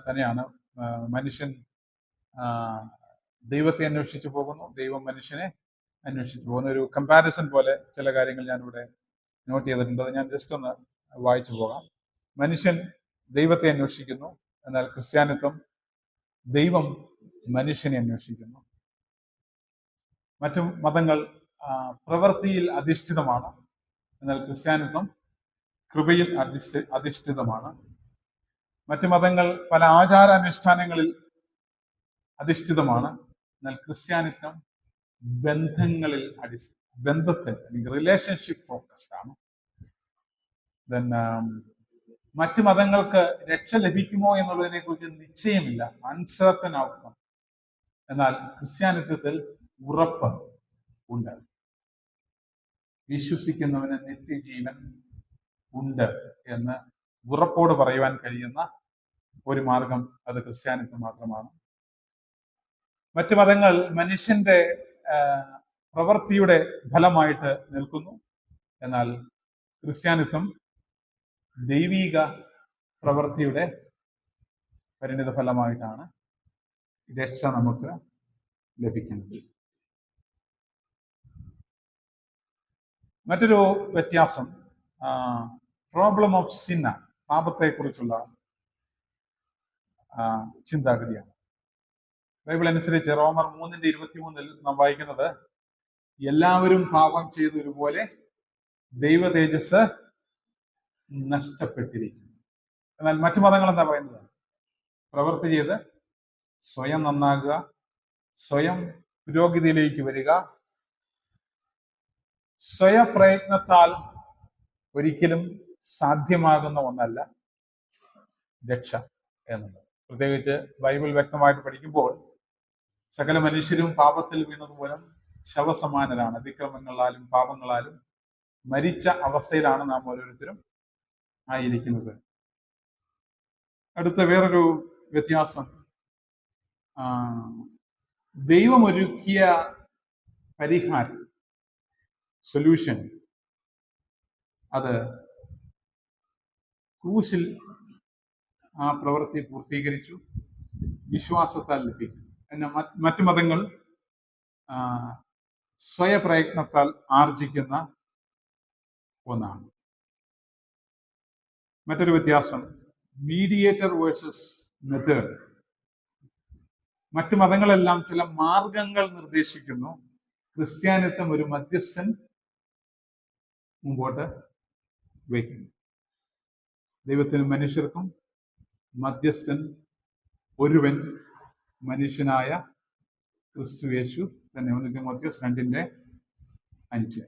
തന്നെയാണ്. മനുഷ്യൻ ദൈവത്തെ അന്വേഷിച്ചു പോകുന്നു, ദൈവം മനുഷ്യനെ അന്വേഷിച്ചു പോകുന്ന ഒരു കമ്പാരിസൺ പോലെ ചില കാര്യങ്ങൾ ഞാനിവിടെ നോട്ട് ചെയ്തിട്ടുണ്ട്. അത് ഞാൻ ജസ്റ്റ് ഒന്ന് വായിച്ചു പോകാം. മനുഷ്യൻ ദൈവത്തെ അന്വേഷിക്കുന്നു, എന്നാൽ ക്രിസ്ത്യാനിത്വം ദൈവം മനുഷ്യനെ അന്വേഷിക്കുന്നു. മറ്റു മതങ്ങൾ പ്രവൃത്തിയിൽ അധിഷ്ഠിതമാണ്, എന്നാൽ ക്രിസ്ത്യാനിത്വം കൃപയിൽ അധിഷ്ഠിതമാണ്. മറ്റു മതങ്ങൾ പല ആചാരാനുഷ്ഠാനങ്ങളിൽ അധിഷ്ഠിതമാണ്, എന്നാൽ ക്രിസ്ത്യാനിത്വം ബന്ധങ്ങളിൽ ബന്ധത്തിൽ അല്ലെങ്കിൽ റിലേഷൻഷിപ്പ് ഫോക്കസ്ഡ് ആണ്. ദെൻ മറ്റു മതങ്ങൾക്ക് രക്ഷ ലഭിക്കുമോ എന്നുള്ളതിനെ കുറിച്ച് നിശ്ചയമില്ല, അൺസർട്ടൻ ഔട്ട്കം. എന്നാൽ ക്രിസ്ത്യാനിത്വത്തിൽ ഉറപ്പ് ഉണ്ട്. വിശ്വസിക്കുന്നവന് നിത്യജീവൻ ഉണ്ട് എന്ന് ഉറപ്പോട് പറയുവാൻ കഴിയുന്ന ഒരു മാർഗം അത് ക്രിസ്ത്യാനിത്വം മാത്രമാണ്. മറ്റു മതങ്ങൾ മനുഷ്യന്റെ പ്രവൃത്തിയുടെ ഫലമായിട്ട് നിൽക്കുന്നു, എന്നാൽ ക്രിസ്ത്യാനിത്വം ദൈവിക പ്രവൃത്തിയുടെ പരിണിത ഫലമായിട്ടാണ് രക്ഷ നമുക്ക് ലഭിക്കുന്നത്. മറ്റൊരു വ്യത്യാസം പ്രോബ്ലം ഓഫ് സിൻ, പാപത്തെക്കുറിച്ചുള്ള ചിന്താഗതിയാണ്. ബൈബിൾ അനുസരിച്ച് റോമർ 3:23 നാം വായിക്കുന്നത്, എല്ലാവരും പാപം ചെയ്തൊരുപോലെ ദൈവ തേജസ് നഷ്ടപ്പെട്ടിരിക്കുന്നു. എന്നാൽ മറ്റു മതങ്ങൾ എന്താ പറയുന്നത്? പ്രവൃത്തി ചെയ്ത് സ്വയം നന്നാകുക, സ്വയം പുരോഗതിയിലേക്ക് വരിക, സ്വയപ്രയത്നത്താൽ ഒരിക്കലും സാധ്യമാകുന്ന ഒന്നല്ല രക്ഷ എന്നുള്ളത്. പ്രത്യേകിച്ച് ബൈബിൾ വ്യക്തമായിട്ട് പഠിക്കുമ്പോൾ സകല മനുഷ്യരും പാപത്തിൽ വീണതുമൂലം ശവസമാനരാണ്, അതിക്രമങ്ങളാലും പാപങ്ങളാലും മരിച്ച അവസ്ഥയിലാണ് നാം ഓരോരുത്തരും ആയിരിക്കുന്നത്. അടുത്ത വേറൊരു വ്യത്യാസം, ദൈവമൊരുക്കിയ പരിഹാരം, സൊല്യൂഷൻ, അത് ക്രൂശിൽ ആ പ്രവൃത്തി പൂർത്തീകരിച്ചു, വിശ്വാസത്താൽ ലഭിക്കും. എന്നാൽ മറ്റു മതങ്ങൾ സ്വയപ്രയത്നത്താൽ ആർജിക്കുന്ന ഒന്നാണ്. മറ്റൊരു വ്യത്യാസം, മീഡിയേറ്റർ വേഴ്സസ് മെത്തേഡ്. മറ്റു മതങ്ങളെല്ലാം ചില മാർഗങ്ങൾ നിർദ്ദേശിക്കുന്നു, ക്രിസ്ത്യാനിത്വം ഒരു മധ്യസ്ഥൻ മുമ്പോട്ട് വയ്ക്കുന്നു. ദൈവത്തിനും മനുഷ്യർക്കും മധ്യസ്ഥൻ ഒരുവൻ, മനുഷ്യനായ ക്രിസ്തു യേശു തന്നെ. 1 തിമോഥെയോസ് 2:5.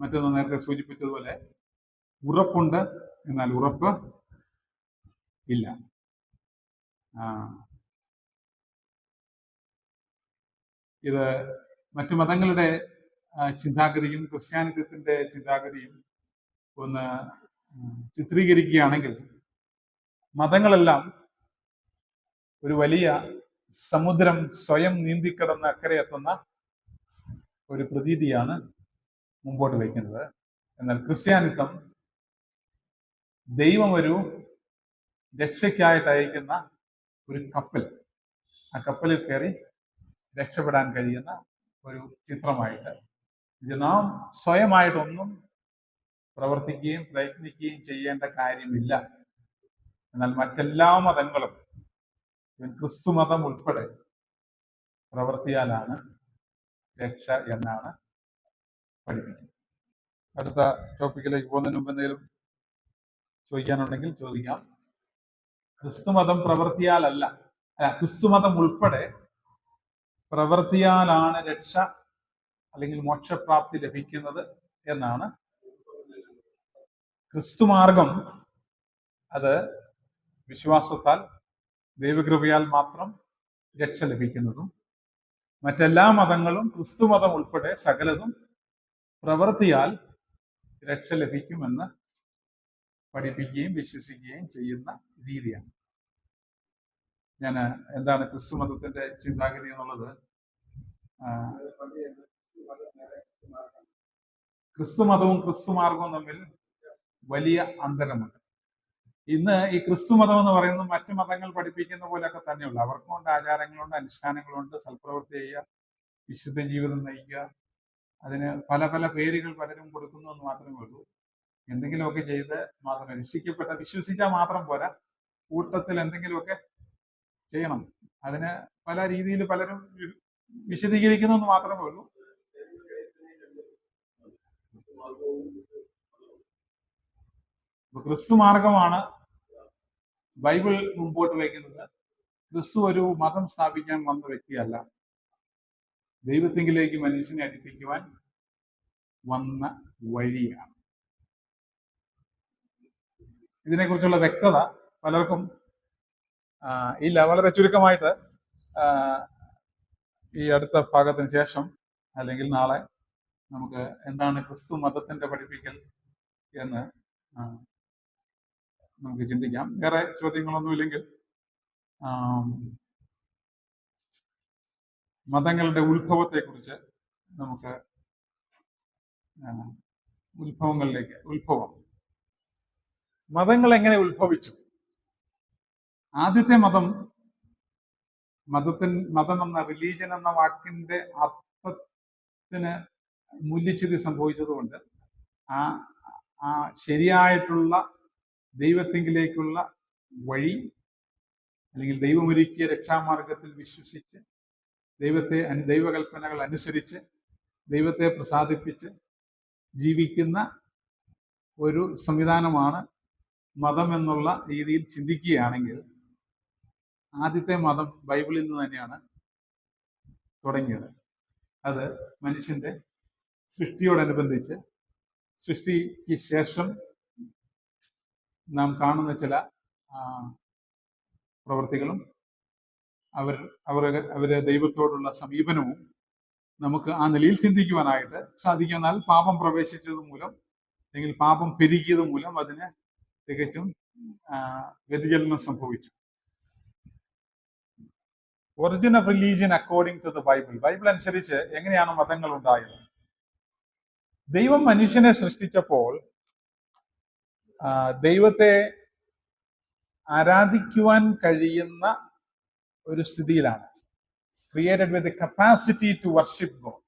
മറ്റൊന്ന് നേരത്തെ സൂചിപ്പിച്ചതുപോലെ, ഉറപ്പുണ്ട്, എന്നാൽ ഉറപ്പ് ഇല്ല. ഇത് മറ്റു മതങ്ങളുടെ ചിന്താഗതിയും ക്രിസ്ത്യാനിത്വത്തിന്റെ ചിന്താഗതിയും ഒന്ന് ചിത്രീകരിക്കുകയാണെങ്കിൽ, മതങ്ങളെല്ലാം ഒരു വലിയ സമുദ്രം സ്വയം നീന്തിക്കടന്ന് അക്കരെ എത്തുന്ന ഒരു പ്രതീതിയാണ് മുമ്പോട്ട് വയ്ക്കുന്നത്. എന്നാൽ ക്രിസ്ത്യാനിത്വം ദൈവം ഒരു രക്ഷയ്ക്കായിട്ട് അയക്കുന്ന ഒരു കപ്പൽ, ആ കപ്പലിൽ കയറി രക്ഷപ്പെടാൻ കഴിയുന്ന ഒരു ചിത്രമായിട്ട്, ഇത് നാം സ്വയമായിട്ടൊന്നും പ്രവർത്തിക്കുകയും പ്രയത്നിക്കുകയും ചെയ്യേണ്ട കാര്യമില്ല. എന്നാൽ മറ്റെല്ലാ മതങ്ങളും, ക്രിസ്തു മതം ഉൾപ്പെടെ, പ്രവർത്തിയാലാണ് രക്ഷ എന്നാണ് പഠിപ്പിക്കുന്നത്. അടുത്ത ടോപ്പിക്കിലേക്ക് പോകുന്നതിന് മുമ്പ് എന്തെങ്കിലും ചോദിക്കാനുണ്ടെങ്കിൽ ചോദിക്കാം. ക്രിസ്തുമതം പ്രവൃത്തിയാലല്ല, ക്രിസ്തുമതം ഉൾപ്പെടെ പ്രവൃത്തിയാലാണ് രക്ഷ അല്ലെങ്കിൽ മോക്ഷപ്രാപ്തി ലഭിക്കുന്നത് എന്നാണ്. ക്രിസ്തുമാർഗം അത് വിശ്വാസത്താൽ ദൈവകൃപയാൽ മാത്രം രക്ഷ ലഭിക്കുന്നതും, മറ്റെല്ലാ മതങ്ങളും ക്രിസ്തുമതം ഉൾപ്പെടെ സകലതും പ്രവൃത്തിയാൽ രക്ഷ ലഭിക്കുമെന്ന് പഠിപ്പിക്കുകയും വിശ്വസിക്കുകയും ചെയ്യുന്ന രീതിയാണ്. ഞാൻ എന്താണ് ക്രിസ്തുമതത്തിന്റെ ചിന്താഗതി എന്നുള്ളത് ആ, ക്രിസ്തുമതവും ക്രിസ്തുമാർഗവും തമ്മിൽ വലിയ അന്തരമുണ്ട്. ഇന്ന് ഈ ക്രിസ്തു മതം എന്ന് പറയുന്നത് മറ്റു മതങ്ങൾ പഠിപ്പിക്കുന്ന പോലെയൊക്കെ തന്നെയുള്ളൂ. അവർക്കുണ്ട് ആചാരങ്ങളുണ്ട്, അനുഷ്ഠാനങ്ങളുണ്ട്, സൽപ്രവൃത്തി ചെയ്യുക, വിശുദ്ധ ജീവിതം നയിക്കുക. അതിന് പല പല പേരുകൾ പലരും കൊടുക്കുന്നു എന്ന് മാത്രമേ ഉള്ളൂ. എന്തെങ്കിലുമൊക്കെ ചെയ്ത് മാത്രം രക്ഷിക്കപ്പെട്ട വിശ്വസിച്ചാൽ മാത്രം പോരാ, കൂട്ടത്തിൽ എന്തെങ്കിലുമൊക്കെ ചെയ്യണം. അതിന് പല രീതിയിൽ പലരും വിശദീകരിക്കുന്നു എന്ന് മാത്രമേ ഉള്ളൂ. ക്രിസ്തു മാർഗമാണ് ബൈബിൾ മുമ്പോട്ട് വയ്ക്കുന്നത്. ക്രിസ്തു ഒരു മതം സ്ഥാപിക്കാൻ വന്ന വ്യക്തിയല്ല, ദൈവത്തിങ്കിലേക്ക് മനുഷ്യനെ അടുപ്പിക്കുവാൻ വന്ന വഴിയാണ്. ഇതിനെക്കുറിച്ചുള്ള വ്യക്തത പലർക്കും ഇല്ല. വളരെ ചുരുക്കമായിട്ട് ഈ അടുത്ത ഭാഗത്തിന് ശേഷം അല്ലെങ്കിൽ നാളെ നമുക്ക് എന്താണ് ക്രിസ്തു മതത്തിന്റെ പഠിപ്പിക്കൽ എന്ന് നമുക്ക് ചിന്തിക്കാം. വേറെ ചോദ്യങ്ങളൊന്നുമില്ലെങ്കിൽ മതങ്ങളുടെ ഉത്ഭവത്തെക്കുറിച്ച് നമുക്ക് ഉത്ഭവം മതങ്ങൾ എങ്ങനെ ഉത്ഭവിച്ചു? ആദ്യത്തെ മതം എന്ന റിലീജൻ എന്ന വാക്കിന്റെ അർത്ഥത്തിന് മൂല്യച്യുതി സംഭവിച്ചതുകൊണ്ട് ആ ശരിയായിട്ടുള്ള ദൈവത്തിങ്കിലേക്കുള്ള വഴി അല്ലെങ്കിൽ ദൈവമൊരുക്കിയ രക്ഷാമാർഗത്തിൽ വിശ്വസിച്ച് ദൈവകൽപ്പനകൾ അനുസരിച്ച് ദൈവത്തെ പ്രസാദിപ്പിച്ച് ജീവിക്കുന്ന ഒരു സംവിധാനമാണ് മതം എന്നുള്ള രീതിയിൽ ചിന്തിക്കുകയാണെങ്കിൽ ആദ്യത്തെ മതം ബൈബിളിൽ നിന്ന് തന്നെയാണ് തുടങ്ങിയത്. അത് മനുഷ്യന്റെ സൃഷ്ടിയോടനുബന്ധിച്ച് സൃഷ്ടിക്ക് ശേഷം നാം കാണുന്ന ചില പ്രവൃത്തികളും അവരെ ദൈവത്തോടുള്ള സമീപനവും നമുക്ക് ആ നിലയിൽ ചിന്തിക്കുവാനായിട്ട് സാധിക്കും. എന്നാൽ പാപം പ്രവേശിച്ചത് മൂലം അല്ലെങ്കിൽ പാപം പെരുകിയത് മൂലം അതിന് തികച്ചും വ്യതിചലനം സംഭവിച്ചു. Origin of religion according to the Bible അനുസരിച്ച് എങ്ങനെയാണ് മതങ്ങൾ ഉണ്ടായത്? ദൈവം മനുഷ്യനെ സൃഷ്ടിച്ചപ്പോൾ ദൈവത്തെ ആരാധിക്കുവാൻ കഴിയുന്ന ഒരു സ്ഥിതിയിലാണ്. Created with the capacity to worship God.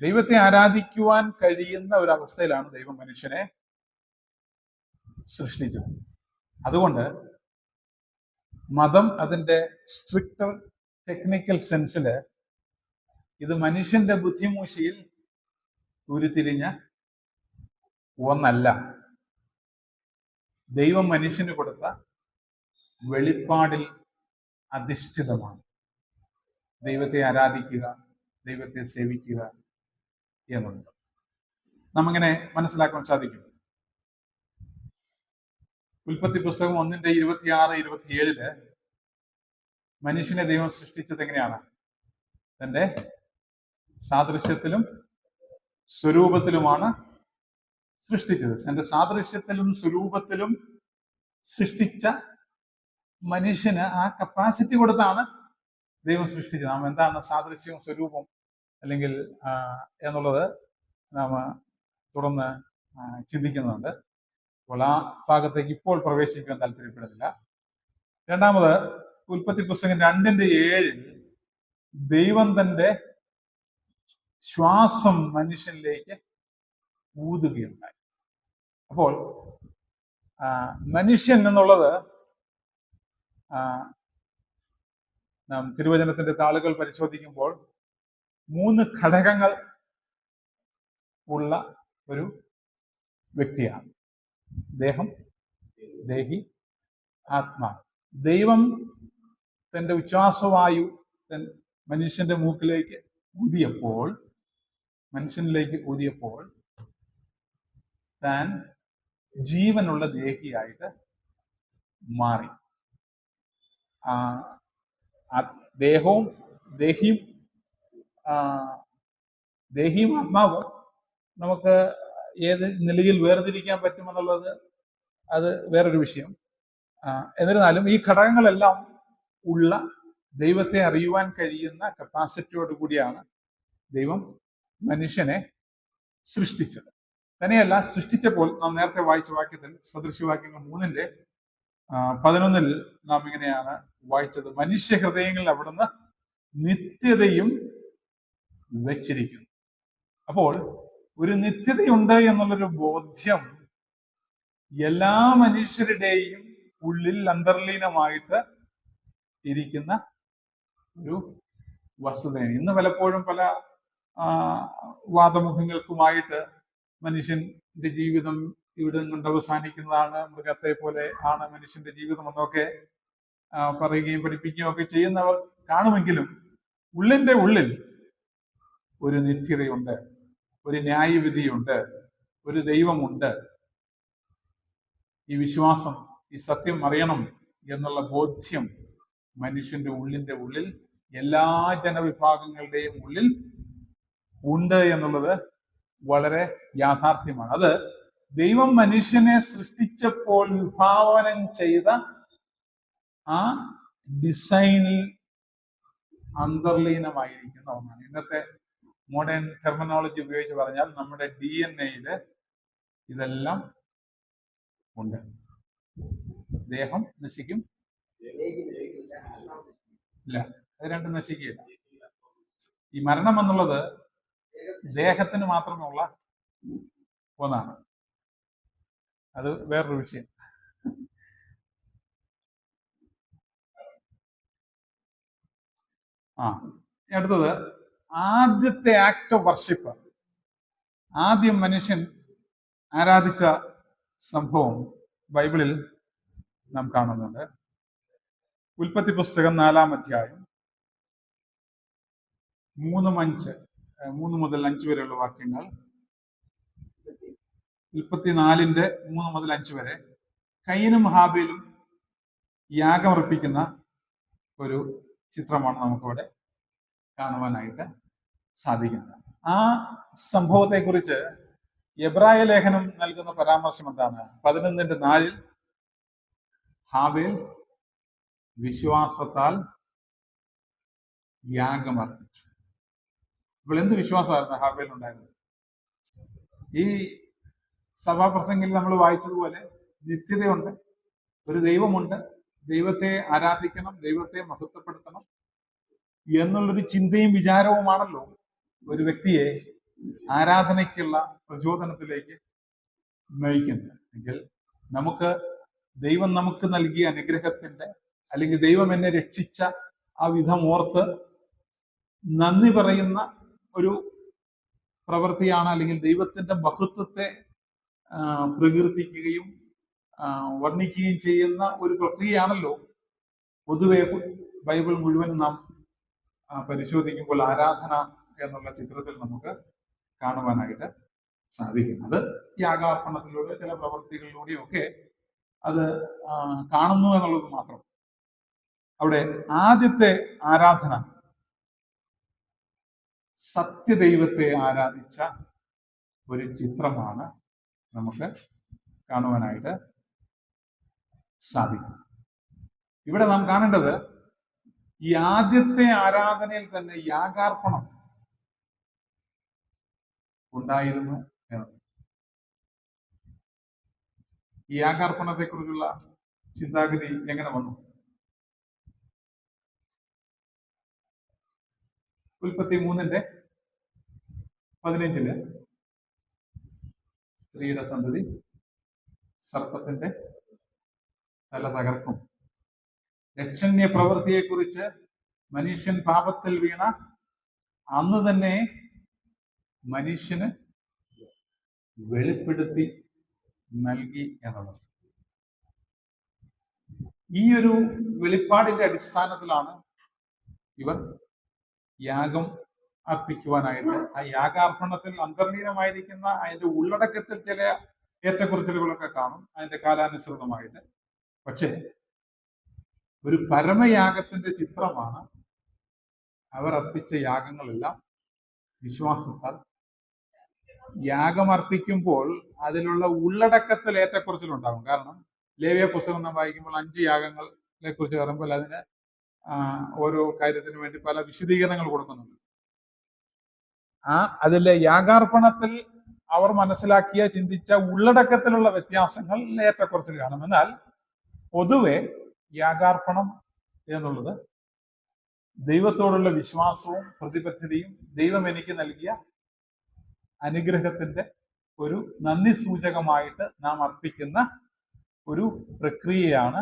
ദൈവത്തെ ആരാധിക്കുവാൻ കഴിയുന്ന ഒരു അവസ്ഥയിലാണ് ദൈവം മനുഷ്യനെ സൃഷ്ടിച്ചത്. അതുകൊണ്ട് മതം അതിന്റെ സ്ട്രിക്റ്റ് ടെക്നിക്കൽ സെൻസില് ഇത് മനുഷ്യന്റെ ബുദ്ധിമൂശിയിൽ ഉരുത്തിരിഞ്ഞ ഒന്നല്ല. ദൈവം മനുഷ്യന് കൊടുത്ത വെളിപ്പാടിൽ അധിഷ്ഠിതമാണ്. ദൈവത്തെ ആരാധിക്കുക, ദൈവത്തെ സേവിക്കുക എന്നുള്ളത് നമ്മങ്ങനെ മനസ്സിലാക്കാൻ സാധിക്കും. ഉൽപ്പത്തി പുസ്തകം 1:26-27 മനുഷ്യനെ ദൈവം സൃഷ്ടിച്ചത് എങ്ങനെയാണ്? തന്റെ സാദൃശ്യത്തിലും സ്വരൂപത്തിലുമാണ് സൃഷ്ടിച്ചത്. തന്റെ സാദൃശ്യത്തിലും സ്വരൂപത്തിലും സൃഷ്ടിച്ച മനുഷ്യന് ആ കപ്പാസിറ്റി കൊടുത്താണ് ദൈവം സൃഷ്ടിച്ചത്. നാം എന്താണ് സാദൃശ്യവും സ്വരൂപവും അല്ലെങ്കിൽ എന്നുള്ളത് നാം തുടർന്ന് ചിന്തിക്കുന്നുണ്ട്. അപ്പോൾ ആ ഭാഗത്തേക്ക് ഇപ്പോൾ പ്രവേശിക്കാൻ താല്പര്യപ്പെടുന്നില്ല. രണ്ടാമത് ഉൽപ്പത്തി പുസ്തകം 2:7 ദൈവം തന്റെ ശ്വാസം മനുഷ്യനിലേക്ക് ഊതുകയുണ്ടായി. അപ്പോൾ മനുഷ്യൻ എന്നുള്ളത് നാം തിരുവചനത്തിന്റെ താളുകൾ പരിശോധിക്കുമ്പോൾ 3 ഘടകങ്ങൾ ഉള്ള ഒരു വ്യക്തിയാണ്. ദേഹം, ദേഹി, ആത്മാ. ദൈവം തന്റെ ഉച്ഛ്വാസവായു മനുഷ്യന്റെ മൂക്കിലേക്ക് മനുഷ്യനിലേക്ക് ഊതിയപ്പോൾ താൻ ജീവനുള്ള ദേഹിയായിട്ട് മാറി. ദേഹിയും ആത്മാവും നമുക്ക് ഏത് നിലയിൽ വേർതിരിക്കാൻ പറ്റുമെന്നുള്ളത് അത് വേറൊരു വിഷയം. എന്നിരുന്നാലും ഈ ഘടകങ്ങളെല്ലാം ഉള്ള ദൈവത്തെ അറിയുവാൻ കഴിയുന്ന കപ്പാസിറ്റിയോട് കൂടിയാണ് ദൈവം മനുഷ്യനെ സൃഷ്ടിച്ചത്. തന്നെയല്ല, സൃഷ്ടിച്ചപ്പോൾ നാം നേരത്തെ വായിച്ച വാക്യത്തിൽ സദൃശ്യവാക്യങ്ങൾ 3:11 നാം ഇങ്ങനെയാണ് വായിച്ചത്: മനുഷ്യ ഹൃദയങ്ങളിൽ അവിടുന്ന് നിത്യതയും വെച്ചിരിക്കുന്നു. അപ്പോൾ ഒരു നിത്യതയുണ്ട് എന്നുള്ളൊരു ബോധ്യം എല്ലാ മനുഷ്യരുടെയും ഉള്ളിൽ അന്തർലീനമായിട്ട് ഇരിക്കുന്ന ഒരു വസ്തുതയാണ്. ഇന്ന് പലപ്പോഴും പല വാദമുഖങ്ങൾക്കുമായിട്ട് മനുഷ്യന്റെ ജീവിതം ഇവിടെ കൊണ്ട് അവസാനിക്കുന്നതാണ്, മൃഗത്തെ പോലെ ആണ് മനുഷ്യന്റെ ജീവിതം എന്നൊക്കെ പറയുകയും പഠിപ്പിക്കുകയും ഒക്കെ ചെയ്യുന്നവർ കാണുമെങ്കിലും ഉള്ളിന്റെ ഉള്ളിൽ ഒരു നിത്യതയുണ്ട്, ഒരു ന്യായവിധിയുണ്ട്, ഒരു ദൈവമുണ്ട്. ഈ വിശ്വാസം, ഈ സത്യം അറിയണം എന്നുള്ള ബോധ്യം മനുഷ്യന്റെ ഉള്ളിൽ എല്ലാ ജനവിഭാഗങ്ങളുടെയും ഉള്ളിൽ ഉണ്ട് എന്നുള്ളത് വളരെ യാഥാർത്ഥ്യമാണ്. അത് ദൈവം മനുഷ്യനെ സൃഷ്ടിച്ചപ്പോൾ വിഭാവനം ചെയ്ത ആ ഡിസൈനിൽ അന്തർലീനമായിരിക്കുന്ന ഒന്നാണ്. ഇന്നത്തെ മോഡേൺ ടെർമിനോളജി ഉപയോഗിച്ച് പറഞ്ഞാൽ നമ്മുടെ DNA ഇതെല്ലാം ഉണ്ട്. ദേഹം നശിക്കും, ഇല്ല, അത് രണ്ടും നശിക്കുകയില്ല. ഈ മരണം എന്നുള്ളത് ദേഹത്തിന് മാത്രമുള്ള ഒന്നാണ്. അത് വേറൊരു വിഷയം. അടുത്തത് ആദ്യത്തെ ആക്ട് ഓഫ് വർഷിപ്പ്. ആദ്യം മനുഷ്യൻ ആരാധിച്ച സംഭവം ബൈബിളിൽ നാം കാണുന്നുണ്ട്. ഉൽപ്പത്തി പുസ്തകം 4-ാം അധ്യായം 3 മുതൽ 5 വരെയുള്ള വാക്യങ്ങൾ. ഉൽപ്പത്തി 4:3 മുതൽ 5 വരെ കയീനും ഹാബേലും യാഗമർപ്പിക്കുന്ന ഒരു ചിത്രമാണ് നമുക്കിവിടെ കാണുവാനായിട്ട് സാധിക്കുന്നത്. ആ സംഭവത്തെക്കുറിച്ച് എബ്രായ ലേഖനം നൽകുന്ന പരാമർശം എന്താണ്? 11:4 ഹാബേൽ വിശ്വാസത്താൽ യാഗമർപ്പിച്ചു. ഇപ്പോൾ എന്ത് വിശ്വാസമായിരുന്നു ഹാബേൽ ഉണ്ടായിരുന്നത്? ഈ സഭാപ്രസംഗിൽ നമ്മൾ വായിച്ചതുപോലെ നിത്യതയുണ്ട്, ഒരു ദൈവമുണ്ട്, ദൈവത്തെ ആരാധിക്കണം, ദൈവത്തെ മഹത്വപ്പെടുത്തണം എന്നുള്ളൊരു ചിന്തയും വിചാരവുമാണല്ലോ ഒരു വ്യക്തിയെ ആരാധനയ്ക്കുള്ള പ്രചോദനത്തിലേക്ക് നയിക്കുന്നത്. എങ്കിൽ ദൈവം നമുക്ക് നൽകിയ അനുഗ്രഹത്തിന്റെ, അല്ലെങ്കിൽ ദൈവം എന്നെ രക്ഷിച്ച ആ വിധം ഓർത്ത് നന്ദി പറയുന്ന ഒരു പ്രവൃത്തിയാണ്, അല്ലെങ്കിൽ ദൈവത്തിന്റെ മഹത്വത്തെ പ്രകീർത്തിക്കുകയും വർണ്ണിക്കുകയും ചെയ്യുന്ന ഒരു പ്രക്രിയയാണല്ലോ പൊതുവെ ബൈബിൾ മുഴുവൻ നാം പരിശോധിക്കുമ്പോൾ ആരാധന എന്നുള്ള ചിത്രത്തിൽ നമുക്ക് കാണുവാനായിട്ട് സാധിക്കുന്നത്. യാഗാർപ്പണത്തിലൂടെ ചില പ്രവൃത്തികളിലൂടെയൊക്കെ അത് കാണുന്നു എന്നുള്ളത് മാത്രം. അവിടെ ആദ്യത്തെ ആരാധന സത്യദൈവത്തെ ആരാധിച്ച ഒരു ചിത്രമാണ് നമുക്ക് കാണുവാനായിട്ട് സാധിക്കും. ഇവിടെ നാം കാണേണ്ടത് ഈ ആദ്യത്തെ ആരാധനയിൽ തന്നെ യാഗാർപ്പണം ഉണ്ടായിരുന്നു എന്നത്. ഈ യാഗാർപ്പണത്തെ കുറിച്ചുള്ള ചിന്താഗതി എങ്ങനെ വന്നു? ഉൽപ്പത്തി 3:15 സ്ത്രീയുടെ സന്തതി സർപ്പത്തിന്റെ തല തകർക്കും. രക്ഷണ്യ പ്രവൃത്തിയെക്കുറിച്ച് മനുഷ്യൻ പാപത്തിൽ വീണ അന്ന് തന്നെ മനുഷ്യന് വെളിപ്പെടുത്തി നൽകി എന്നുള്ളത്. ഈ ഒരു വെളിപ്പാടിന്റെ അടിസ്ഥാനത്തിലാണ് ഇവർ യാഗം അർപ്പിക്കുവാനായിട്ട്, ആ യാഗാർപ്പണത്തിൽ അന്തർലീനമായിരിക്കുന്ന അതിന്റെ ഉള്ളടക്കത്തിൽ ചില ഏറ്റക്കുറച്ചിലുകളൊക്കെ കാണും അതിന്റെ കാലാനുസൃതമായിട്ട്. പക്ഷേ ഒരു പരമയാഗത്തിന്റെ ചിത്രമാണ് അവർ അർപ്പിച്ച യാഗങ്ങളെല്ലാം. വിശ്വാസത്താൽ യാഗമർപ്പിക്കുമ്പോൾ അതിലുള്ള ഉള്ളടക്കത്തിൽ ഏറ്റക്കുറച്ചിലുണ്ടാകും. കാരണം ലേവ്യ പുസ്തകം നാം വായിക്കുമ്പോൾ 5 യാഗങ്ങളെ കുറിച്ച് പറയുമ്പോൾ അതിന് ഓരോ കാര്യത്തിന് വേണ്ടി പല വിശദീകരണങ്ങൾ കൊടുക്കുന്നുണ്ട്. അതിലെ യാഗാർപ്പണത്തിൽ അവർ മനസ്സിലാക്കിയ ചിന്തിച്ച ഉള്ളടക്കത്തിലുള്ള വ്യത്യാസങ്ങൾ ഏറ്റക്കുറച്ചിൽ കാണും. എന്നാൽ പൊതുവെ യാഗാർപ്പണം എന്നുള്ളത് ദൈവത്തോടുള്ള വിശ്വാസവും പ്രതിബദ്ധതയും ദൈവം എനിക്ക് നൽകിയ അനുഗ്രഹത്തിന്റെ ഒരു നന്ദി സൂചകമായിട്ട് നാം അർപ്പിക്കുന്ന ഒരു പ്രക്രിയയാണ്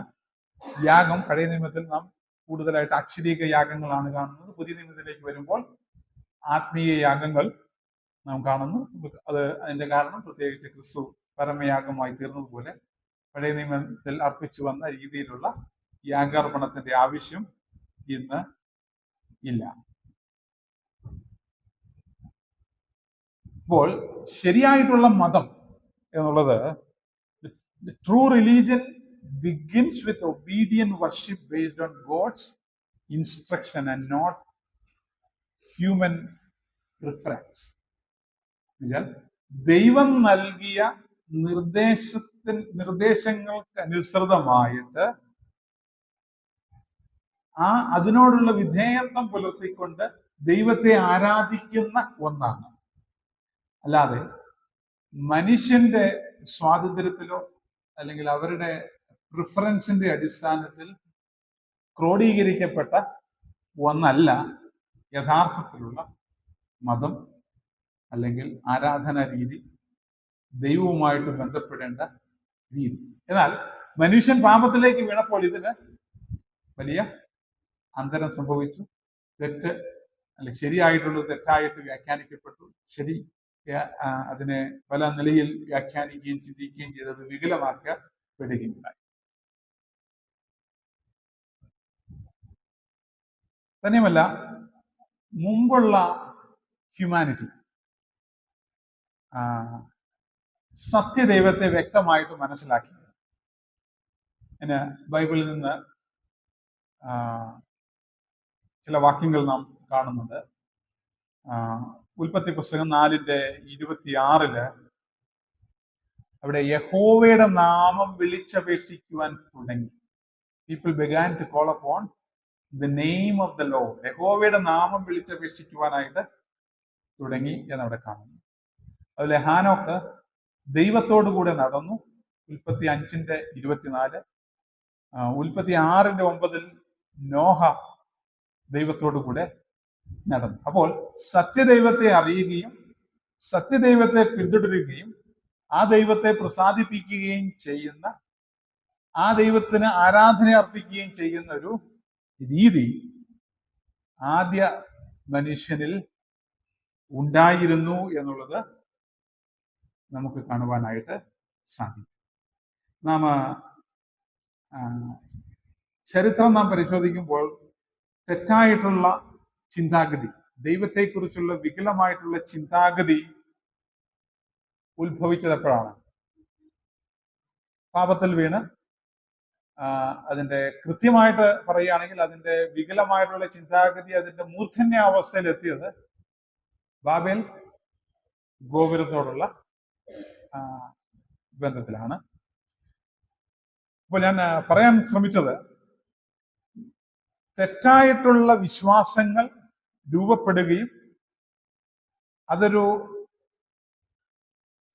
യാഗം. പഴയ നിയമത്തിൽ നാം കൂടുതലായിട്ട് അക്ഷരീക യാഗങ്ങളാണ് കാണുന്നത്. പുതിയ നിയമത്തിലേക്ക് വരുമ്പോൾ ആത്മീയ യാഗങ്ങൾ നാം കാണുന്നു. അതിന്റെ കാരണം പ്രത്യേകിച്ച് ക്രിസ്തു പരമയാഗമായി തീർന്നതുപോലെ പഴയ നിയമത്തിൽ അർപ്പിച്ചു വന്ന രീതിയിലുള്ള യാഗാർപ്പണത്തിന്റെ ആവശ്യം ഇന്ന് ഇല്ല. അപ്പോൾ ശരിയായിട്ടുള്ള മതം എന്നുള്ളത്, true religion begins with obedient worship based on God's instruction and not human preference. ദൈവം നൽകിയ നിർദ്ദേശങ്ങൾക്ക് അനുസൃതമായിട്ട് അതിനോടുള്ള വിധേയത്വം പുലർത്തിക്കൊണ്ട് ദൈവത്തെ ആരാധിക്കുന്ന ഒന്നാണ്. അല്ലാതെ മനുഷ്യന്റെ സ്വാതന്ത്ര്യത്തിലോ അല്ലെങ്കിൽ അവരുടെ പ്രിഫറൻസിന്റെ അടിസ്ഥാനത്തിൽ ക്രോഡീകരിക്കപ്പെട്ട ഒന്നല്ല യഥാർത്ഥത്തിലുള്ള മതം അല്ലെങ്കിൽ ആരാധനാ രീതി, ദൈവവുമായിട്ട് ബന്ധപ്പെടേണ്ട രീതി. എന്നാൽ മനുഷ്യൻ പാപത്തിലേക്ക് വീണപ്പോൾ ഇതിന് വലിയ അന്തരം സംഭവിച്ചു. തെറ്റ് അല്ലെ ശരിയായിട്ടുള്ളത് തെറ്റായിട്ട് വ്യാഖ്യാനിക്കപ്പെട്ടു. ശരി അതിനെ പല നിലയിൽ വ്യാഖ്യാനിക്കുകയും ചിന്തിക്കുകയും ചെയ്തത് വികലമാക്കപ്പെടുകയുണ്ടായി. തന്നെയുമല്ല, മുമ്പുള്ള ഹ്യൂമാനിറ്റി സത്യദൈവത്തെ വ്യക്തമായിട്ട് മനസ്സിലാക്കി. അതിന് ബൈബിളിൽ നിന്ന് ചില വാക്യങ്ങൾ നാം കാണുന്നുണ്ട്. ഉൽപ്പത്തി പുസ്തകം 4:26 അവിടെ യഹോവയുടെ നാമം വിളിച്ചപേക്ഷിക്കുവാൻ തുടങ്ങി. People began to call upon the name of the Lord. യഹോവയുടെ നാമം വിളിച്ചപേക്ഷിക്കുവാനായിട്ട് തുടങ്ങി എന്നവിടെ കാണുന്നു. അതുപോലെ ഹാനോക്ക് ദൈവത്തോടു കൂടെ നടന്നു. ഉൽപ്പത്തി 5:24. ഉൽപ്പത്തി 6:9 നോഹ ദൈവത്തോടു കൂടെ നടന്നു. അപ്പോൾ സത്യദൈവത്തെ അറിയുകയും സത്യദൈവത്തെ പിന്തുടരുകയും ആ ദൈവത്തെ പ്രസാദിപ്പിക്കുകയും ചെയ്യുന്ന, ആ ദൈവത്തിന് ആരാധന അർപ്പിക്കുകയും ചെയ്യുന്ന ഒരു രീതി ആദ്യ മനുഷ്യനിൽ ഉണ്ടായിരുന്നു എന്നുള്ളത് നമുക്ക് കാണുവാനായിട്ട് സാധിക്കും. നാം ചരിത്രം നാം പരിശോധിക്കുമ്പോൾ തെറ്റായിട്ടുള്ള ചിന്താഗതി, ദൈവത്തെക്കുറിച്ചുള്ള വികലമായിട്ടുള്ള ചിന്താഗതി ഉത്ഭവിച്ചത് എപ്പോഴാണ്? പാപത്തിൽ വീണ് അതിന്റെ കൃത്യമായിട്ട് പറയുകയാണെങ്കിൽ അതിന്റെ വികലമായിട്ടുള്ള ചിന്താഗതി അതിന്റെ മൂർധന്യ അവസ്ഥയിൽ എത്തിയത് ബാബേൽ ഗോപുരത്തോടുള്ള ബന്ധത്തിലാണ്. അപ്പോൾ ഞാൻ പറയാൻ ശ്രമിച്ചത്, തെറ്റായിട്ടുള്ള വിശ്വാസങ്ങൾ രൂപപ്പെടുകയും അതൊരു